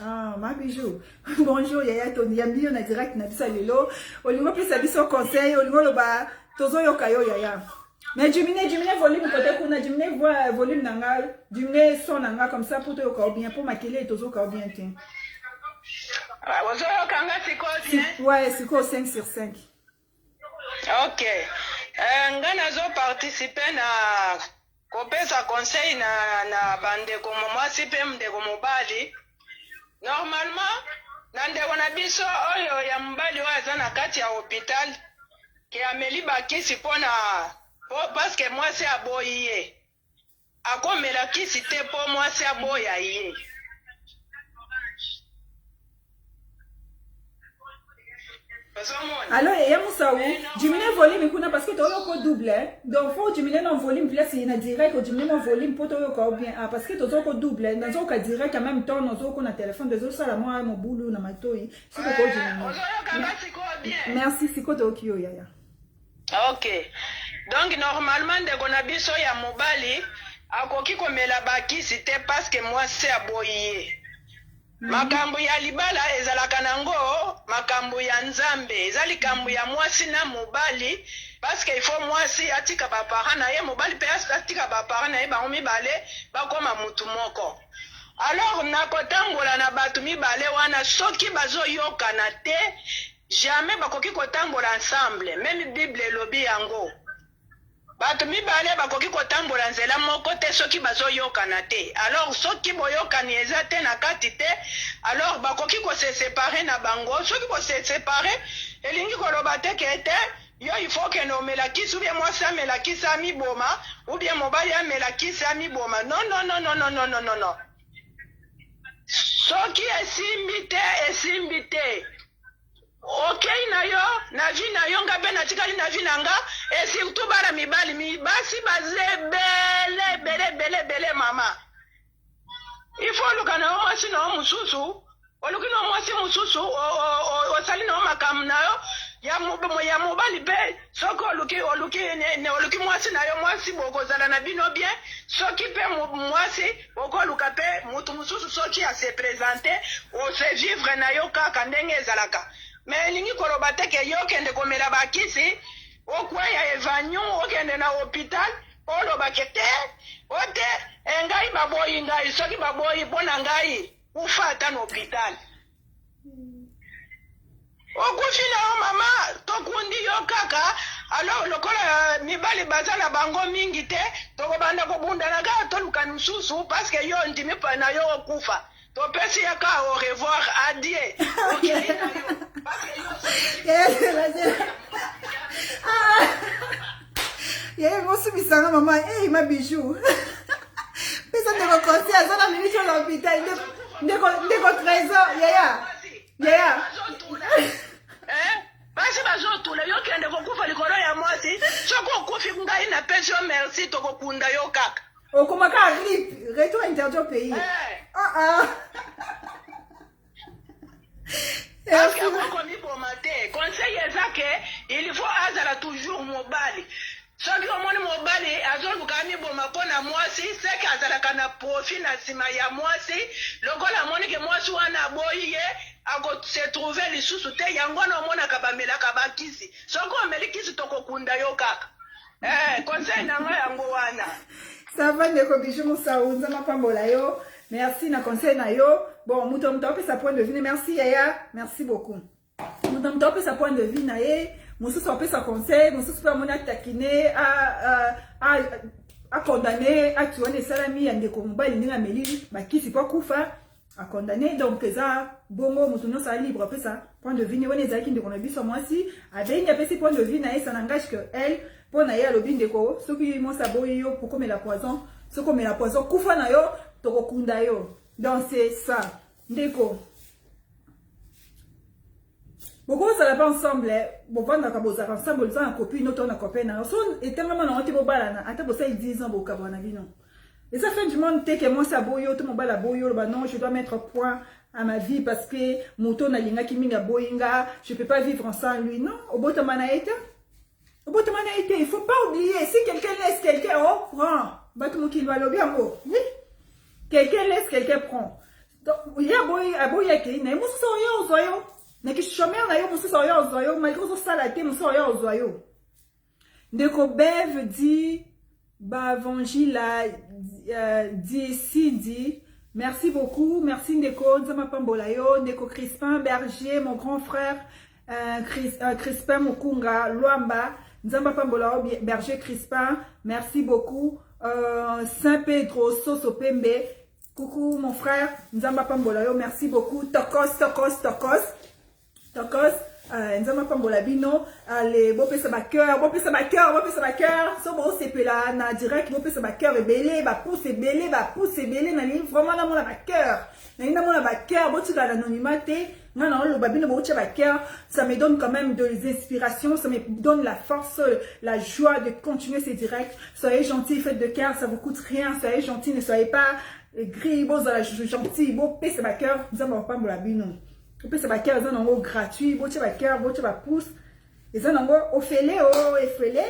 Ah, ma bijou. Bonjour yaya Tony, yambi yo na direct na biso lelo. Olingo pesa biso conseil, olingo loba tozo yoka yo yaya. Mais diminuer volume côté kuna diminuer volume nanga diminuer son nanga comme ça pour te yoka bien pour maquiller et tozo ka bien tiens. Ah, ozo yoka nga siko bien. Ouais, siko 5 sur 5. OK. Nga nazo participer na kopesa conseil na bande ko mwasi pe mndeko mobali. Normalement na ndeko na biso oyo ya mbali wa za na kati ya hôpital ki ameli bakisi pona parce que moi c'est aboyé. A comme la qui c'était pour moi c'est aboyé. Alors il y a Moussaou, diminuer volume kuna parce que tu as un double donc faut diminuer non volume place il y a direct ou diminuer mon volume pour toi bien parce que tu as un double dans un cas direct en même temps dans un téléphone des autres ça la moi mon boulot na matoi c'est quoi diminuer. Merci c'est quoi Tokyo yaya. OK. Donc normalement ndeko na biso ya mobali akoki komela bakisi te parce que moi c'est aboyé. Makambo ya libala ezalaka nango makambo ya nzambe ezali kambo ya mwasi na mobali parce que il faut mwasi atika ba parents na ye mobali pe atika ba parents na ye ba mibale ba koma mutu moko. Alors nakotambola na batu mibale wana soki bazoyoka na te jamais bakoki kotambola ensemble même Bible elobi yango. Bato mibale bakoki kotambola nzela moko te soki bazoyokana te. Alors soki boyokani eza te na kati te, alors bakoki ko se séparer na bango. Soki ko se séparer, elingi koloba te kete yo il faut que no melakisi ou bien moi ça melakisi ami boma ou bien mobali ya melakisi ami boma. Non. Soki esimbi te. OK na yo na vie na yo nga be na tikali na vie nanga et surtout bara mibali basi baze bele mama il faut lukana mwasi na mususu olukina mwasi mususu osali na makam na yo ya mobali be Soko oluki mwasi na yo mwasi bokozala na bino bien. Soki pe mwasi okoluka pe mutu mususu soki a se présenter o se vivre na yo kaka ndenge ezalaka. Mais lingi koloba te ke yo kende komela bakisi okweya evanyu okende na hôpital oloba ke te ote engai baboyi ngai soki baboyi mpona ngai ufa ata na hôpital. Okufi na yo mama tokundi yo kaka alors lokola mibali baza na bango mingi te tokobanda kobundana kaka toluka misusu parce que yo ndimi pa na yo okufa topesi ya ka au revoir adieu okei na yo parce que yo yeye mosu bisanga mama ma bijou pesa ndeko konsi azana minitio na hôpital ndeko trésor yaya basi bazotula yo kende kokufa likolo ya mwasi soki okufi ngai na pesi yo merci tokokunda yo kaka okomaka grippe retour interdit au pays parce que akokomiboma te conseil eza ke il faut azala toujours mobali soki omoni mobali azoluka miboma mpo na mwasi seke azalaka na profit na nsima ya mwasi lokola amoni ke mwasi wana aboyi ye akose trouve lisusu te yango wana omonaka bamelaka bakisi soki omeli kisi tokokunda yo kaka conseil nanga yango wana sava ndeko bijou mosau nzambe apambola yo merci na conseil na yo bon moto apesa point de vue merci yaya merci beaucoup moto apesa point de vue na ye mosusu apesa conseil mosusu mpe amoni atakine acondamne acte wana esalami ya ndeko mobali ndenge ameli bakisi mpo akufa acondamne donc eza bongo moto nyonso alibre apesa point de vue ne wana ezalaki ndeko na biso mwasi abengi apesi point de vue na ye ça n'engage que elle mpo na ye alobi ndeko soki mwasi aboyi yo pokomela poison soki omela poison kufa na yo tokokunda yo donc c'est ça ndeko bokozala pas ensemble bovandaka bozala ensemble oza na copine oto na copaine na so etangama nango te bobalana ata bosali 10 ans bokabwa na bino eza fin du monde te ke mwasi aboyi to mobali aboyi oloba non je dois mettre point à ma vie parce que moto nalingaki mingi aboyinga je peux pas vivre sans lui non obotama na ye te obotama na ye te il faut pas oublier si quelqu'un laisse quelqu'un oh prend bato mokili balobi yango oui quelqu'un laisse quelqu'un prend donc ye aboyi akei na ye mosusu oyo ozwa yo naki chômeur na yo mosusu oyo ozwa yo malgré ozosala te mosusu oyo ozwa yo ndeko beve di bavangila d'ici dit merci beaucoup merci ndeko nzama pambola yo ndeko Crispin Berger mon grand frère Crispin Mukunga Luamba nzama pambola yo Berger Crispin merci beaucoup Saint Pedro Soso Pembe coucou mon frère nzamba pambola yo merci beaucoup tokos nzamba pambola bino allez bopesa ba cœur so bo sepela na direct bopesa ba cœur ebele ba pouce ebele na ligne vraiment na mona ba cœur botika l'anonymat te ngana oloba bino bocha ba cœur ça me donne quand même des inspirations ça me donne la force la joie de continuer ces directs soyez gentils faites de cœur ça vous coûte rien soyez gentils ne soyez pas gris bozala gentil bopesa ba cœur nzamba pambola bino opesa ba cœur eza nango gratuit botia ba cœur botia ba pouce eza nango ofele efele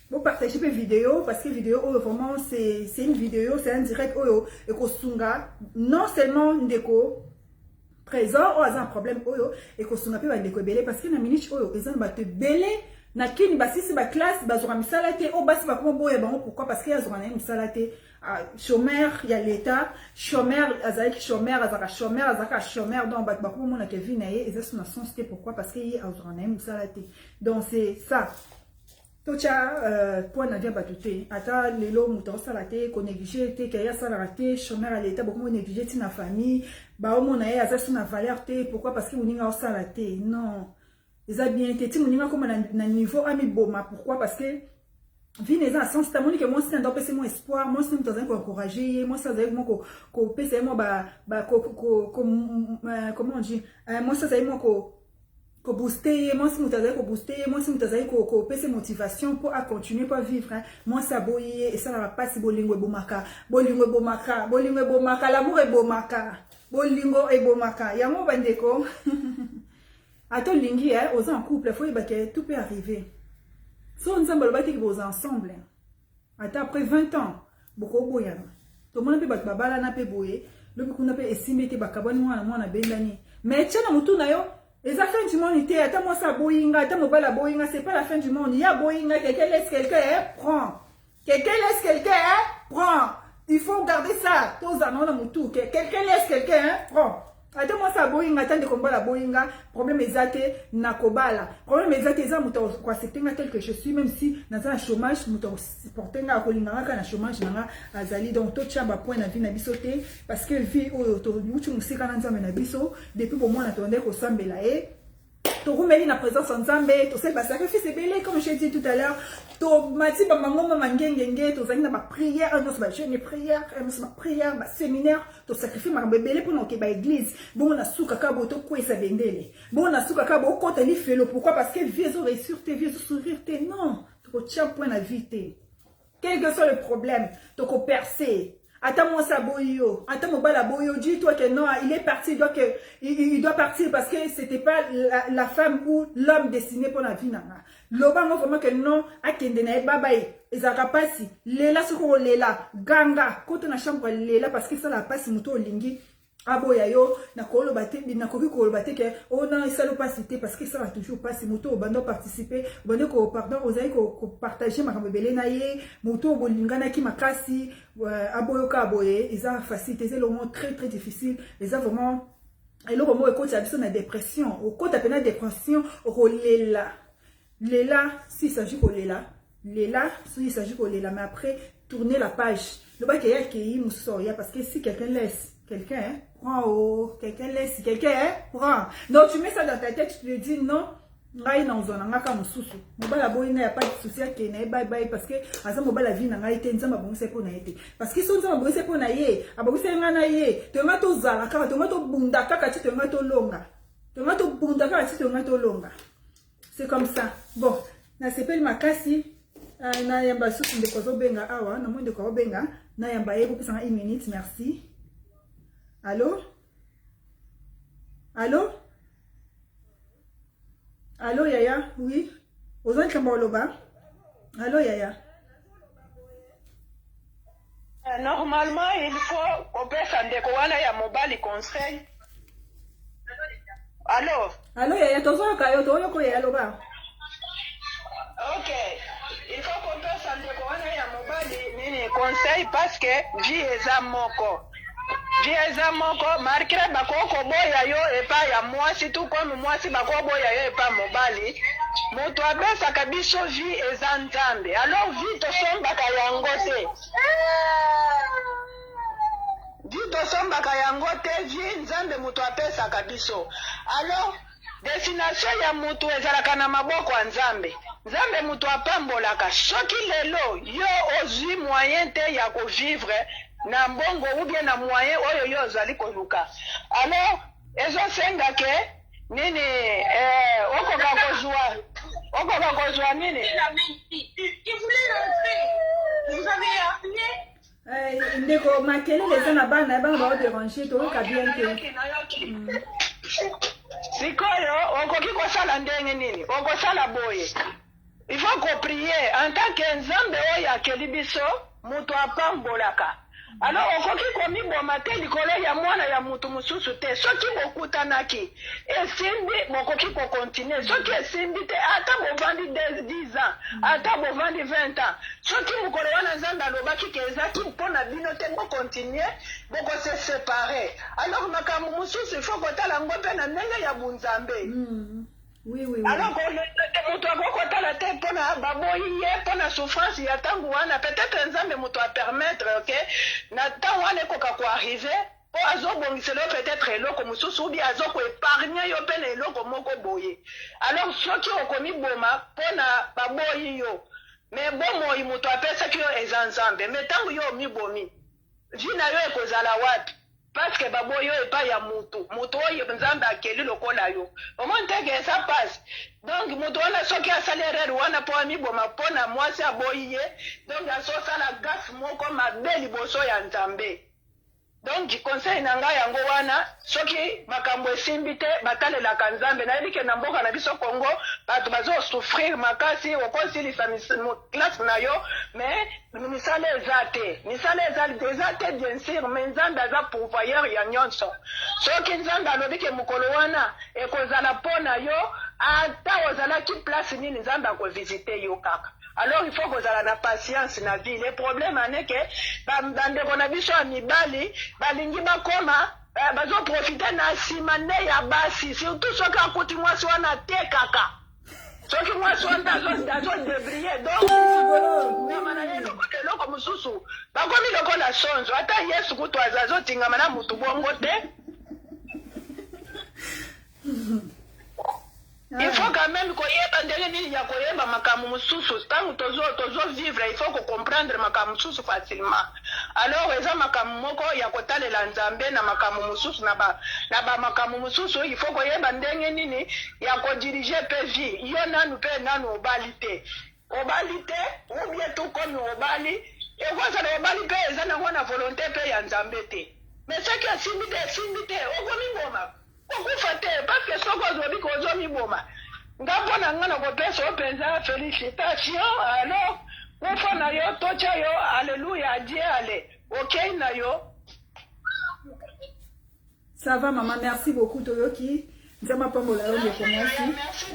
bo partager pe vidéo parce que vidéo vraiment c'est une vidéo c'est un direct oyo ekosunga non seulement ndeko trésor o aza un problème oyo ekosunga pe ba ndeko ebele parce que na minute oyo eza ba te belé na kini basisi ba classe bazora misala te o basi ba komo boya bango pourquoi parce que yazora na misala te chômeur il y a l'état chômeur azaki chômeur azaka chômeur donc ba komo mona ke vie na ye eza sona sens te pourquoi parce que yi azora na misala te donc c'est ça tocha point na bien batuté ata lelo muto sala te ko négliger te ke ya sala te chômeur à l'état beaucoup négliger ti na famille ba o mona ye aza sona valeur te pourquoi parce que moninga o sala te non eza bien te ti moninga comme na niveau ami boma pourquoi parce que vie n'est à sens tamoni que moi c'est un dopé c'est mon espoir moi c'est dans un ko encourager moi ça moi ko pese moi comment on dit moi ça moi ko booster moi c'est mutaza ko booster moi c'est mutaza ko pese motivation pour à continuer pour vivre hein. Moi ça boye et ça va pas si bolingo bomaka l'amour est bomaka bolingo et bomaka yango bandeko Attends, lingi, aux en couple, il faut que tout peut arriver. So nzambe alobaki que vous ensemble. Ata après 20 ans, boko boyana. To mona pe bat babala na pe boye, lobi kuna pe esime te bakabani mwana bendani. Mais tchana mutu na yo, les affaires du monde étaient, attends moi ça boyinga, attends moi la boyinga, c'est pas la fin du monde. Il y a boyinga, quelqu'un laisse quelqu'un, prends. Quelqu'un laisse quelqu'un, prends. Il faut garder ça. Tous en ont mutu. Quelqu'un laisse quelqu'un, prends. Attends moi ça boyinga, attends de combat la boyinga. Problème exacté, nakobala. Problème exacté, ça mutu quoi c'est tel que je suis, même si dans un chômage, mutu porter na kolinga quand na chômage na azali donc tout chamba point na vie na bisoté parce que vie au to mutu musika na nzambe na biso depuis pour moi na tonde ko sambela to rumeli na présence en Nzambe, to sel ba sacrifice belé comme j'ai dit tout à l'heure, to mati ba mangoma mangengenge, to zali na ba prière, non ba jeûne prière, ba prière, ba séminaire, to sacrifice ma belé pour noke ba église. Bon na suka ka bo to kwesa bendele. Bon na suka ka bo kota li felo pourquoi parce que vie zo réussir te vie zo sourire te non, to tiens point la vie te. Quel que soit le problème, to ko percer. Attends moi ça boyo, attends moi la boyo, dis-toi que non, il est parti, il doit partir parce que c'était pas la femme ou l'homme destiné pour la vie nana. Lobango vraiment que non, a kende na babaye, ezaka pasi, lela soko lela, ganga, kote na chambre lela parce que ça la passe muto lingi. Aboya yo na kolo bate na koki kolo bate ke oh non ça le pas cité parce que ça va toujours pas si moto bando participer bando ko pardon ozali ko partager ma bebele na ye moto bolingana ki makasi aboyo ka aboye ils ont facilité c'est le moment très très difficile les a vraiment et le moment écoute ça na dépression au côté pena dépression au lela si ça s'agit ko lela si il s'agit ko lela mais après tourner la page le bac est qui musoya parce que si quelqu'un laisse quelqu'un, prends oh, quelqu'un laisse, quelqu'un, prends. Donc tu mets ça dans ta tête, tu te dis non, ngai na uzona ngaka mususu. Mobala boy na ya pas de souci à kene bye bye parce que asa mobala vie na ngai te nzamba bongise po na yete. Parce que so nzamba bongise po na ye, abongise nga na ye, to nga to zala kaka to nga to bunda kaka ti to nga to longa. To nga to bunda kaka ti to nga to longa. C'est comme ça. Bon, na s'appelle makasi na yamba susu de kozo benga awa, na mo de ko benga, na yamba ye ko pesa 1 minute, merci. Allô? Allô? Allô, Yaya? Oui? Aux autres, allô, Yaya? Normalement, il faut qu'on puisse en découvrir ya mobile conseil. Allô? Allô, Yaya? Tozo kayo, toyo ko Yaya loba. Ok. Il faut qu'on puisse en découvrir ya mobile conseil parce que vie est à moko. Vieza moko marquera bakoko boya yo epa ya mwasi tout comme mwasi bakoko boya yo epa mobali moto abesa kabiso vie eza nzambe alors vie to sombaka yango te vie to sombaka yango te vie nzambe moto apesa kabiso alors destination ya moto ezalaka na maboko ya nzambe nzambe moto apambolaka soki lelo yo ozwi moyen te ya kovivre na mbongo ou bien na moyen oyo yo ozali koluka alors ezosenga ke nini okoka kozwa nini ndeko makele leza na bana ba déranger to ka bien te sikoyo okoki kosala ndenge nini okosala boye il faut qu'on prie en tant que nzambe oyo akeli biso moto apambolaka alors okoki komiboma te likolo ya mwana ya mutu mosusu te soki bokutanaki esimbi bokoki kokontinue soki esimbi te ata bovandi 10 ans ata bovandi 20 ans soki mokolo wana nzambe alobaki ke ezaki mpona bino te bokontinue bokose separe alors makambo mosusu il faut kotala yango mpe na ndenge ya bunzambe Oui, oui, oui. Alors, moto akokotala te mpona baboyi ye mpona souffrance ya ntango wana peut-être nzambe moto apermettre ok na ntango wana ekoka koarrive mpo azobongisela yo peut-être eloko mosusu ubi azokoepargne yo mpe na eloko moko boye alors soki okomiboma mpona baboyi yo me bomoi moto apesaki yo eza nzambe me ntango yo omibomi vi na yo ekozala wapi parce que baboyi yo epai ya mutu oyo nzambe akeli lokola yo omoni teke eza pasi donc mutu wana soki asali erreur wana mpo amiboma mpona mwasi aboyi ye donc azosala gafe moko mabe liboso ya nzambe Donc conseil na ngai yango wana soki makambo esimbi te batalelaka nzambe nayebi ke na mboka na biso Congo bato bazosouffrir makasi okosilisa classe na yo mais misala eza te bien sûr mais nzambe aza pourvoyeur ya nyonso soki nzambe alobi ke mokolo wana ekozala mpo na yo ata ozalaki place nini nzambe akovisite yo kaka. Alors il faut que vous ayez la patience na vie. Le problème est que bandeko na biso ya mibali balingi bakoma bazo profiter na simane ya basi surtout soki akuti mwasi wana te kaka. Soki mwasi wana dazo debriller donc ngama na yelo eloko mususu bakomi lokola sonzo ata Yesu kutu azazotingama na mutu bongo te. Il faut quand même koyeba ndenge nini ya koyeba makamu mususu tangu tozo vivre il faut comprendre makamu mususu facilement. Alors eza makamu moko ya kotalela nzambe na makamu mususu na ba makamu mususu il faut koyeba ndenge nini ya ko diriger pe vie yo nanu pe nanu obali te ou bien tout comme obali et voici le obali pe eza na volonté pe ya nzambe te mais ce qui est simité okomi ngoma okufa te parce que soko ozobi kozomi boma ngapo na ngana kopesa openza félicitations alors kufa na yo tocha yo alléluia Dieu allez ok na yo. Ça va maman, merci beaucoup Toyoki. Nzamba pambola yo ndeko mwasi.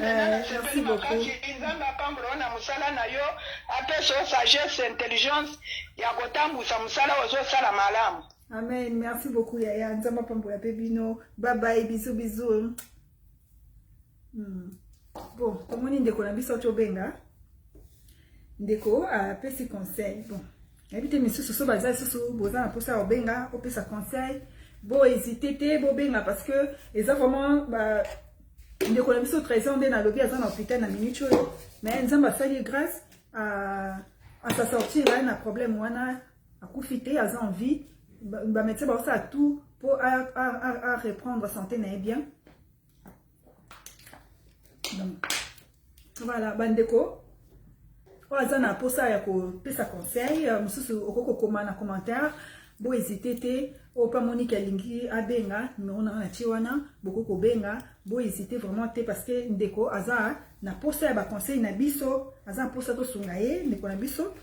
Merci beaucoup. Nzamba pambola na musala na yo apesa sagesse intelligence ya kotambusa musala ozosala malamu. Amen. Merci beaucoup, Yaya. Nzamba pambola pebino. Bye bye. Bisous. Bon, comme on dit, ndeko na biso chobenga. Ndeko a pesi conseil. Bon. Habite misusu so baza susu boza na posa obenga, o pesa conseil. Bon, hésiter te bo benga parce que eza vraiment ndeko na biso 13 ans na lobby aza na hôpital na minute oyo. Mais nzamba sali grâce à sa sortie là na problème wana akufite aza en vie. Bah médecin bah ça tout pour à reprendre santé n'est bien. Donc voilà bandeko oza na posa ya ko pesa conseil mususu okoko koma na commentaire bo hésiter te o pa Monique alingi abenga numéro na chiwana boko benga bo hésiter vraiment te parce que ndeko aza na posa ya ba conseil na biso aza posa to sungaye ndeko na biso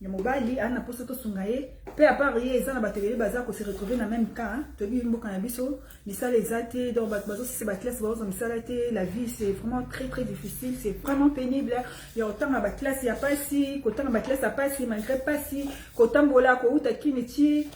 ya mobali ana posa to sungaye pe à part ye ezana batebele baza ko se retrouver na même cas to bi mboka na biso misala ezate donc bazo c'est ba classe bazo misala te la vie c'est vraiment très difficile c'est vraiment pénible ya autant ba classe ya pas si autant ba classe ya pas si malgré pas si kotambola ko utakini ti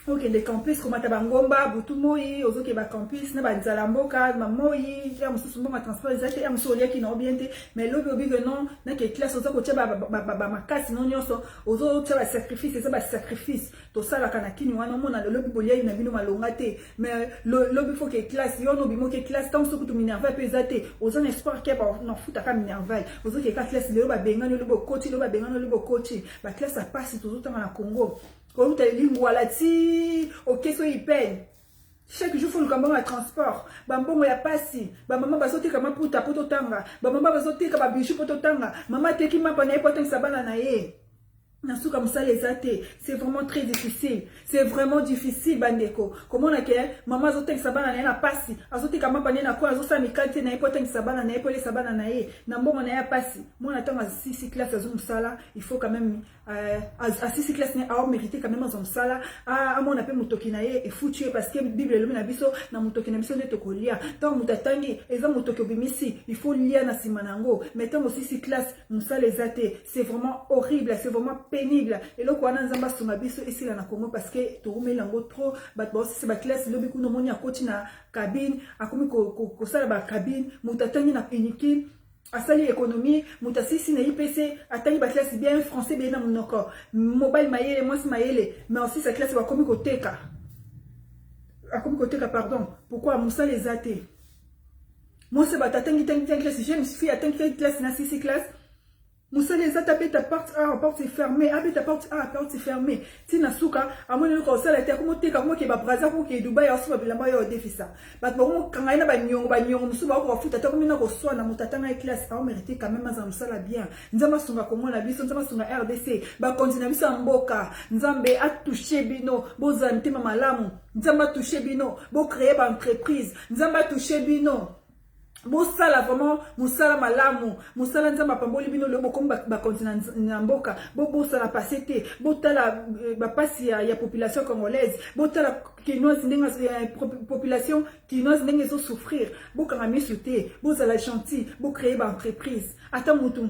ok les campus comme tabangomba butu moi ozoke ba campus na ba nzala mboka mamoi ya mususu mbonga transport ezate ya mususu oliaki na obiente mais lobi obi que non na que classe ozo ko tia ba makasi non nyonso ozo tia ba sacrifice ça ba sacrifice to sala kana kini wana mona lobi bolia na bino malonga te mais lobi faut que classe yo no bimo que classe tant soku to minerva pe ezate ozo espoir que ba na futa ka minerva ozo que classe le ba bengano le bo coach le ba bengano le bo coach ba classe a passe to tanga na Congo. Quand tu as lingua là ok so il paye chaque jour faut le cambo à transport bambongo ya pasi ba maman bazote kama puta poto tanga ba maman bazote kama bichu poto tanga maman teki mapa na poto sabana na ye nasuka musala ezate c'est vraiment très difficile c'est vraiment difficile bandeko comment on a que maman zote sabana na na pasi azote kama pa na kwa azosa mikate na poto sabana na epole sabana na ye na mbongo na ya pasi moi natanga 6 classes azum sala il faut quand même à 6 classes a mérité quand même azum sala a mon appel mutoki na ye et foutu parce que bible le na biso na mutoki na biso ne tokolia tant mutatangi eza mutoki obimisi il faut lire na simanango mettons aussi 6 classes musala ezate c'est vraiment horrible c'est vraiment pénible et là quoi nzamba suma biso ici là na Congo parce que to melango trop bat boss c'est ba classe lobi kuno moni akoti na cabine akomi ko sala ba cabine mutatangi na unique asali économie mutasisi na IPC atangi ba classe bien français bien na monoko mobile mayele moi mayele mais aussi sa classe ba komi ko teka pardon pourquoi musala ezate moi c'est ba tatangi tangi classe je me suis atteint classe na 6 classe Moussa les a tapé ta porte A, porte est fermée, A, ta porte A, porte est fermée. Si Nasuka, à mon avis, ça la terre, comment t'es, comment qui est Braza, ou qui est Dubaï, ou la Maya, au défi ça. Mais bon, quand il y a un bagnon, Moussa, on va foutre, attends, comme il y a un soin, dans mon tatana avec classe, on mérite quand même à ça la bien. Nzamba Sunga, comment la vie, Nzamba Sunga RDC, bah, continue à ça en boca, Nzambe a touché Bino, Bozante Mamalamu, Nzamba touché Bino, bo créer une entreprise, Nzamba touché Bino. Bosala vraiment musala malamu musala nzamba pamboli bino lobo comme ba continent na mboka bosala pasete botala ba pasi ya population congolaise botala kinoise ndenga population kinoise ndenga zo souffrir bokanga misute bosala gentil bo créer ba entreprise ata mutu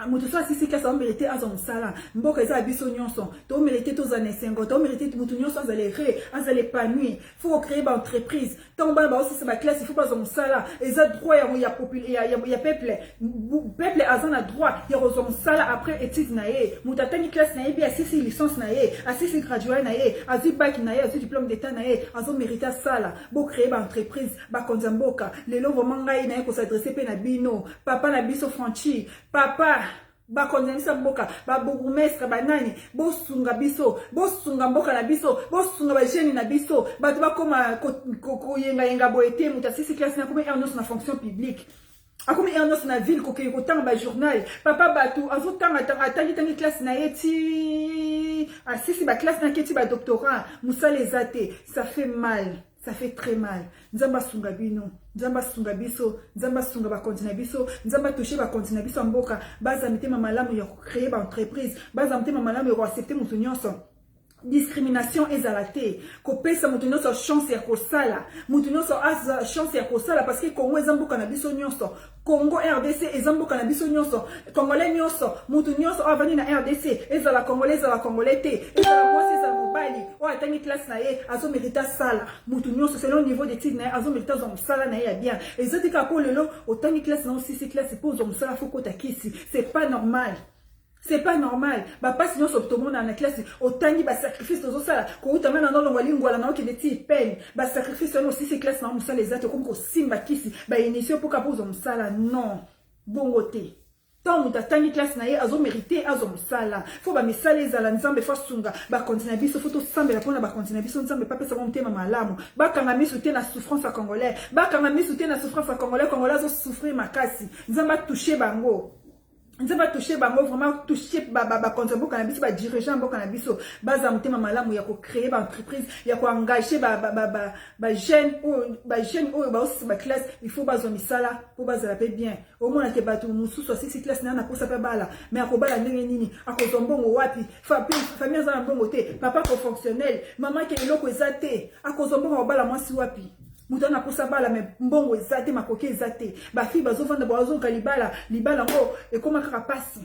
Moto soit si classe on mérité à son salaire. Mboka eza biso nyonso. To mérité tous années 5 to mérité mutu nyonso azale ré, azale épanouir. Faut créer une entreprise. Tant ba aussi c'est ma classe, il faut pas son salaire. Eza droit ya peuple. Peuple azana droit, ya son salaire après études naé. Mutatani classe naé bi asisi licence naé, asisi gradué naé, azu bac naé, azu diplôme d'état naé, azo mérité salaire. Bo créer une entreprise, ba konzamboka. Lelo vraiment ngai naé ko s'adresser pe na bino. Papa na biso franchi. Papa ba konzanisa mboka ba bourgmestre ba nani bo sunga biso bo sunga mboka na biso bo sunga ba jeune na biso ba ba koma ko yenga boete mutasisi classe na comme ernos na fonction publique akomi ernos na ville ko ke ko tanga ba journal papa batu azo tanga tangi classe na yeti asisi ba classe na keti ba doctorat musa les athées ça fait mal. Ça fait très mal. Nzamba sunga bino, nzamba sunga biso, nzamba sunga ba kontina biso, nzamba toucher ba kontina biso mboka, baza mitema malamu ya créer ba entreprise, baza mitema malamu ya accepter mutu nyonso. Discrimination ezalate ko pesa mutu nyonso chance ya kosala, mutu nyonso a chance ya kosala parce que Congo ezamboka na biso nyonso. Congo RDC ezamboka na biso nyonso, Congolais nyonso, mutu nyonso avani na RDC, ezala Congolais te, ezala mwasi ezala mobali, o atangi classe na ye, azo mérita sala, mutu nyonso selon niveau d'études na ye, azo mérita zo sala na ye ya bien. Ezati ka ko lelo otangi classe na aussi classe pour zo sala foko takisi, c'est pas normal. C'est pas normal. Bah pas sinon sur tout le monde dans la classe autant ba sacrifice aux sala ko utama na ndolo ngwalingwa na oki deti peine ba sacrifice aussi ces classes na musala les autres comme ko simba kisi ba initio pour kapozo musala non bongote tant mutatangi classe na ye azo mérité azo musala faut ba misala ezala nzambe faut sunga ba continue biso faut to sambela pona ba continue biso nzambe pa pesa monte mama malamu ba kanga misute na souffrance à congolais ba kanga misute na souffrance à congolais zo souffrir makasi nzamba toucher bango. Nous avons touché, vraiment touché, konzamboka na biso, dirigeant mboka na biso, baza mutema malamu ya ko créer ba entreprise, ya ko engager jeune ou aussi ba classe, il faut bazo misala pour baza la paix bien. Au moins te batu mususu sisi classe na pour ça pa bala, mais ako bala ndenge nini, ako zombongo wapi, famille za mbongo te, papa ko fonctionnel, maman ke eloko ezate, ako zombongo bala mwasi wapi. Mutana pour ça bala mais mbongo ezate makoke ezate ba fi bazo vanda bazo kalibala libala ngo e koma kaka pasi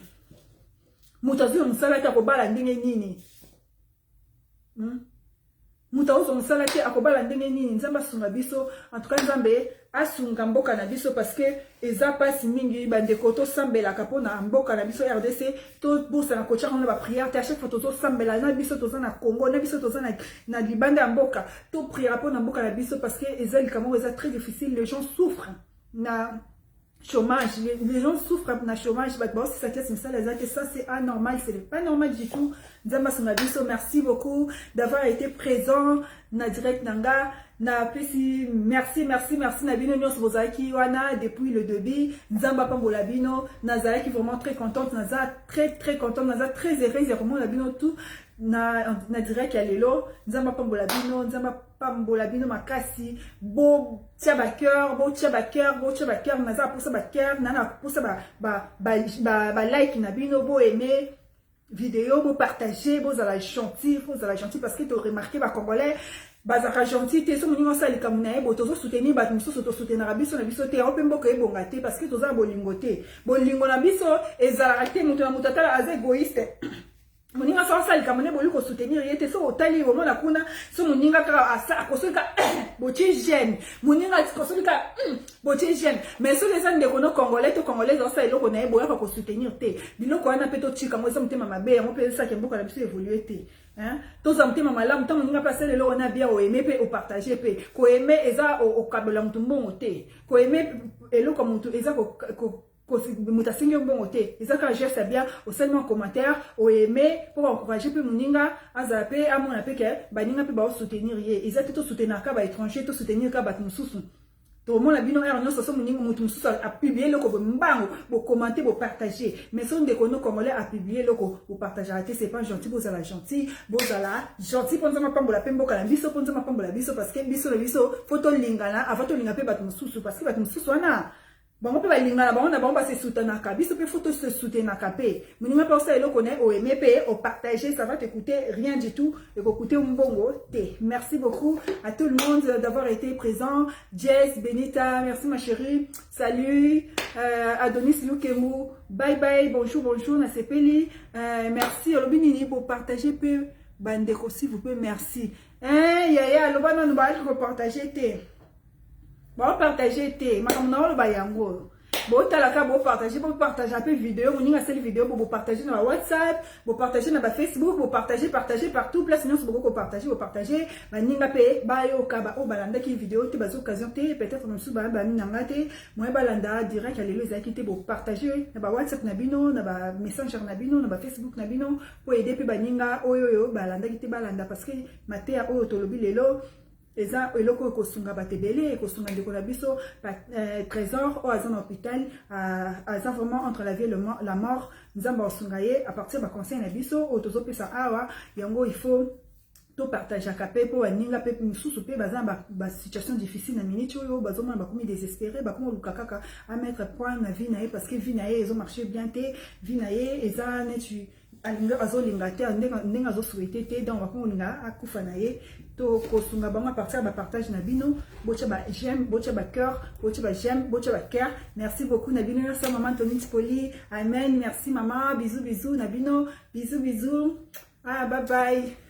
mutazo musala ta ko bala ndenge nini mutazo musala te akobala ndenge nini nzamba sunga biso en tout cas nzambe asunga mboka na biso parce que eza pasi mingi bandeko to sambela kapona mboka na biso RDC to bosa na kocha na ba prière te à chaque fois to sambela na biso to na Congo na biso to na libanda ya mboka to prière pona mboka na biso parce que eza likamo eza très difficile, les gens souffrent na chômage, les gens souffrent na chômage, bah bon, si ça classe ça les autres, ça c'est anormal, c'est pas normal du tout. Nzamba Songabiso, merci beaucoup d'avoir été présent na direct nanga na pesi merci na bino nyos bozaki wana depuis le début. Nzamba pambola bino nazaki vraiment très contente, naza très contente, naza très heureuse vraiment la bino tout na direct ya lelo. Nzamba pambola bino makasi bo tia ba cœur naza pour ça ba cœur nana pour ça ba like na bino bo aimer vidéo, vous partagez, vous allez gentil parce que tu as remarqué les Congolais, bazaka gentil, tu so moni ça les kamunae, bo tozo soutenir ba muso to soutenir biso na biso te, on peut mboka e bongate parce que toza bolingote. Bolingo na biso ezala te mutu na mutata az égoïste. Moninga ça les kamunae boli ko soutenir yete so otali wo mona kuna so moninga ka asa akosolika boti jeune. Moninga akosolika boti jeune. Mais so les ande kono congolais to congolais ça eloko na e boya ko soutenir te. Biloko wana peto chika mo ça mutema mabe, mo pe ça ke mboka na biso évoluer te. Hein? Tous en téma malam, tant on a passé le lot on a bien au aimer pe au partager pe, ko aimer eza au kabela mutumbo moté, ko aimer elo comme mutu eza ko mutasingi bon te ezaka geste bien au seulement commentaire au aimer pour encourager pe muninga azape amona pe ke baninga pe ba soutenir ye ezati to soutenir ka ba étranger to soutenir ka ba mususu to mona bino er no so muninga mutu mususu a publier loko bo mbango bo commenter bo partager mais son de kono congolais a publier loko bo partager c'est pas gentil bo zala gentil ponza mapambola pe mboka na biso ponza mapambola biso parce que biso na biso photo lingana avant to linga pe ba mususu parce que ba mususu wana bango pe balingana bango na bango ba se soutenaka biso pe photo se soutenaka pe muninga pa ça elo connaît au aimer pe au partager ça va te coûter rien du tout et coûter un bongo te. Merci beaucoup à tout le monde d'avoir été présent. Jess, Benita, merci ma chérie, salut, Adonis Lukemu, bye bye, bonjour na sepeli, merci Olobinini pour partager pe bandeko s'il vous plaît, merci. Yaya lobana no ba partager te. Bon partager te makamna lo bayango bo talaka bo partager un peu vidéo moninga sel vidéo bo partager na WhatsApp bo partager na Facebook bo partager partout place sinon c'est beaucoup partager maninga pe ba yo kaba o balanda ki vidéo te bazo occasion te peut-être même sous ba minanga te moi balanda direct alelo ezaki te bo partager na ba WhatsApp na bino na ba Messenger na bino na ba Facebook na bino po aider pe baninga oyo balanda ki te balanda parce que matea oyo tolobi lelo eza eloko kosunga batebele kosunga ndeko na biso trésor au azan hôpital azan vraiment entre la vie et la mort nzamba osunga ye à partir ba conseil na biso o tozo pesa awa yango il faut to partager akape po aninga pe mususu pe bazamba ba situation difficile na minute oyo bazoma ba komi désespéré ba komi lukakaka à mettre point na vie na ye parce que vie na ye ezo marcher bien te vie na ye eza netu alinga azolinga te ndenga azo souhaiter te donc ba komi linga akufa na ye to kosunga bango à partir ba partage na bino bocha ba j'aime bocha ba cœur bocha ba j'aime bocha ba cœur. Merci beaucoup na bino merci maman Tony Tipoli, amen, merci maman, bisous na bino, bisous bye bye.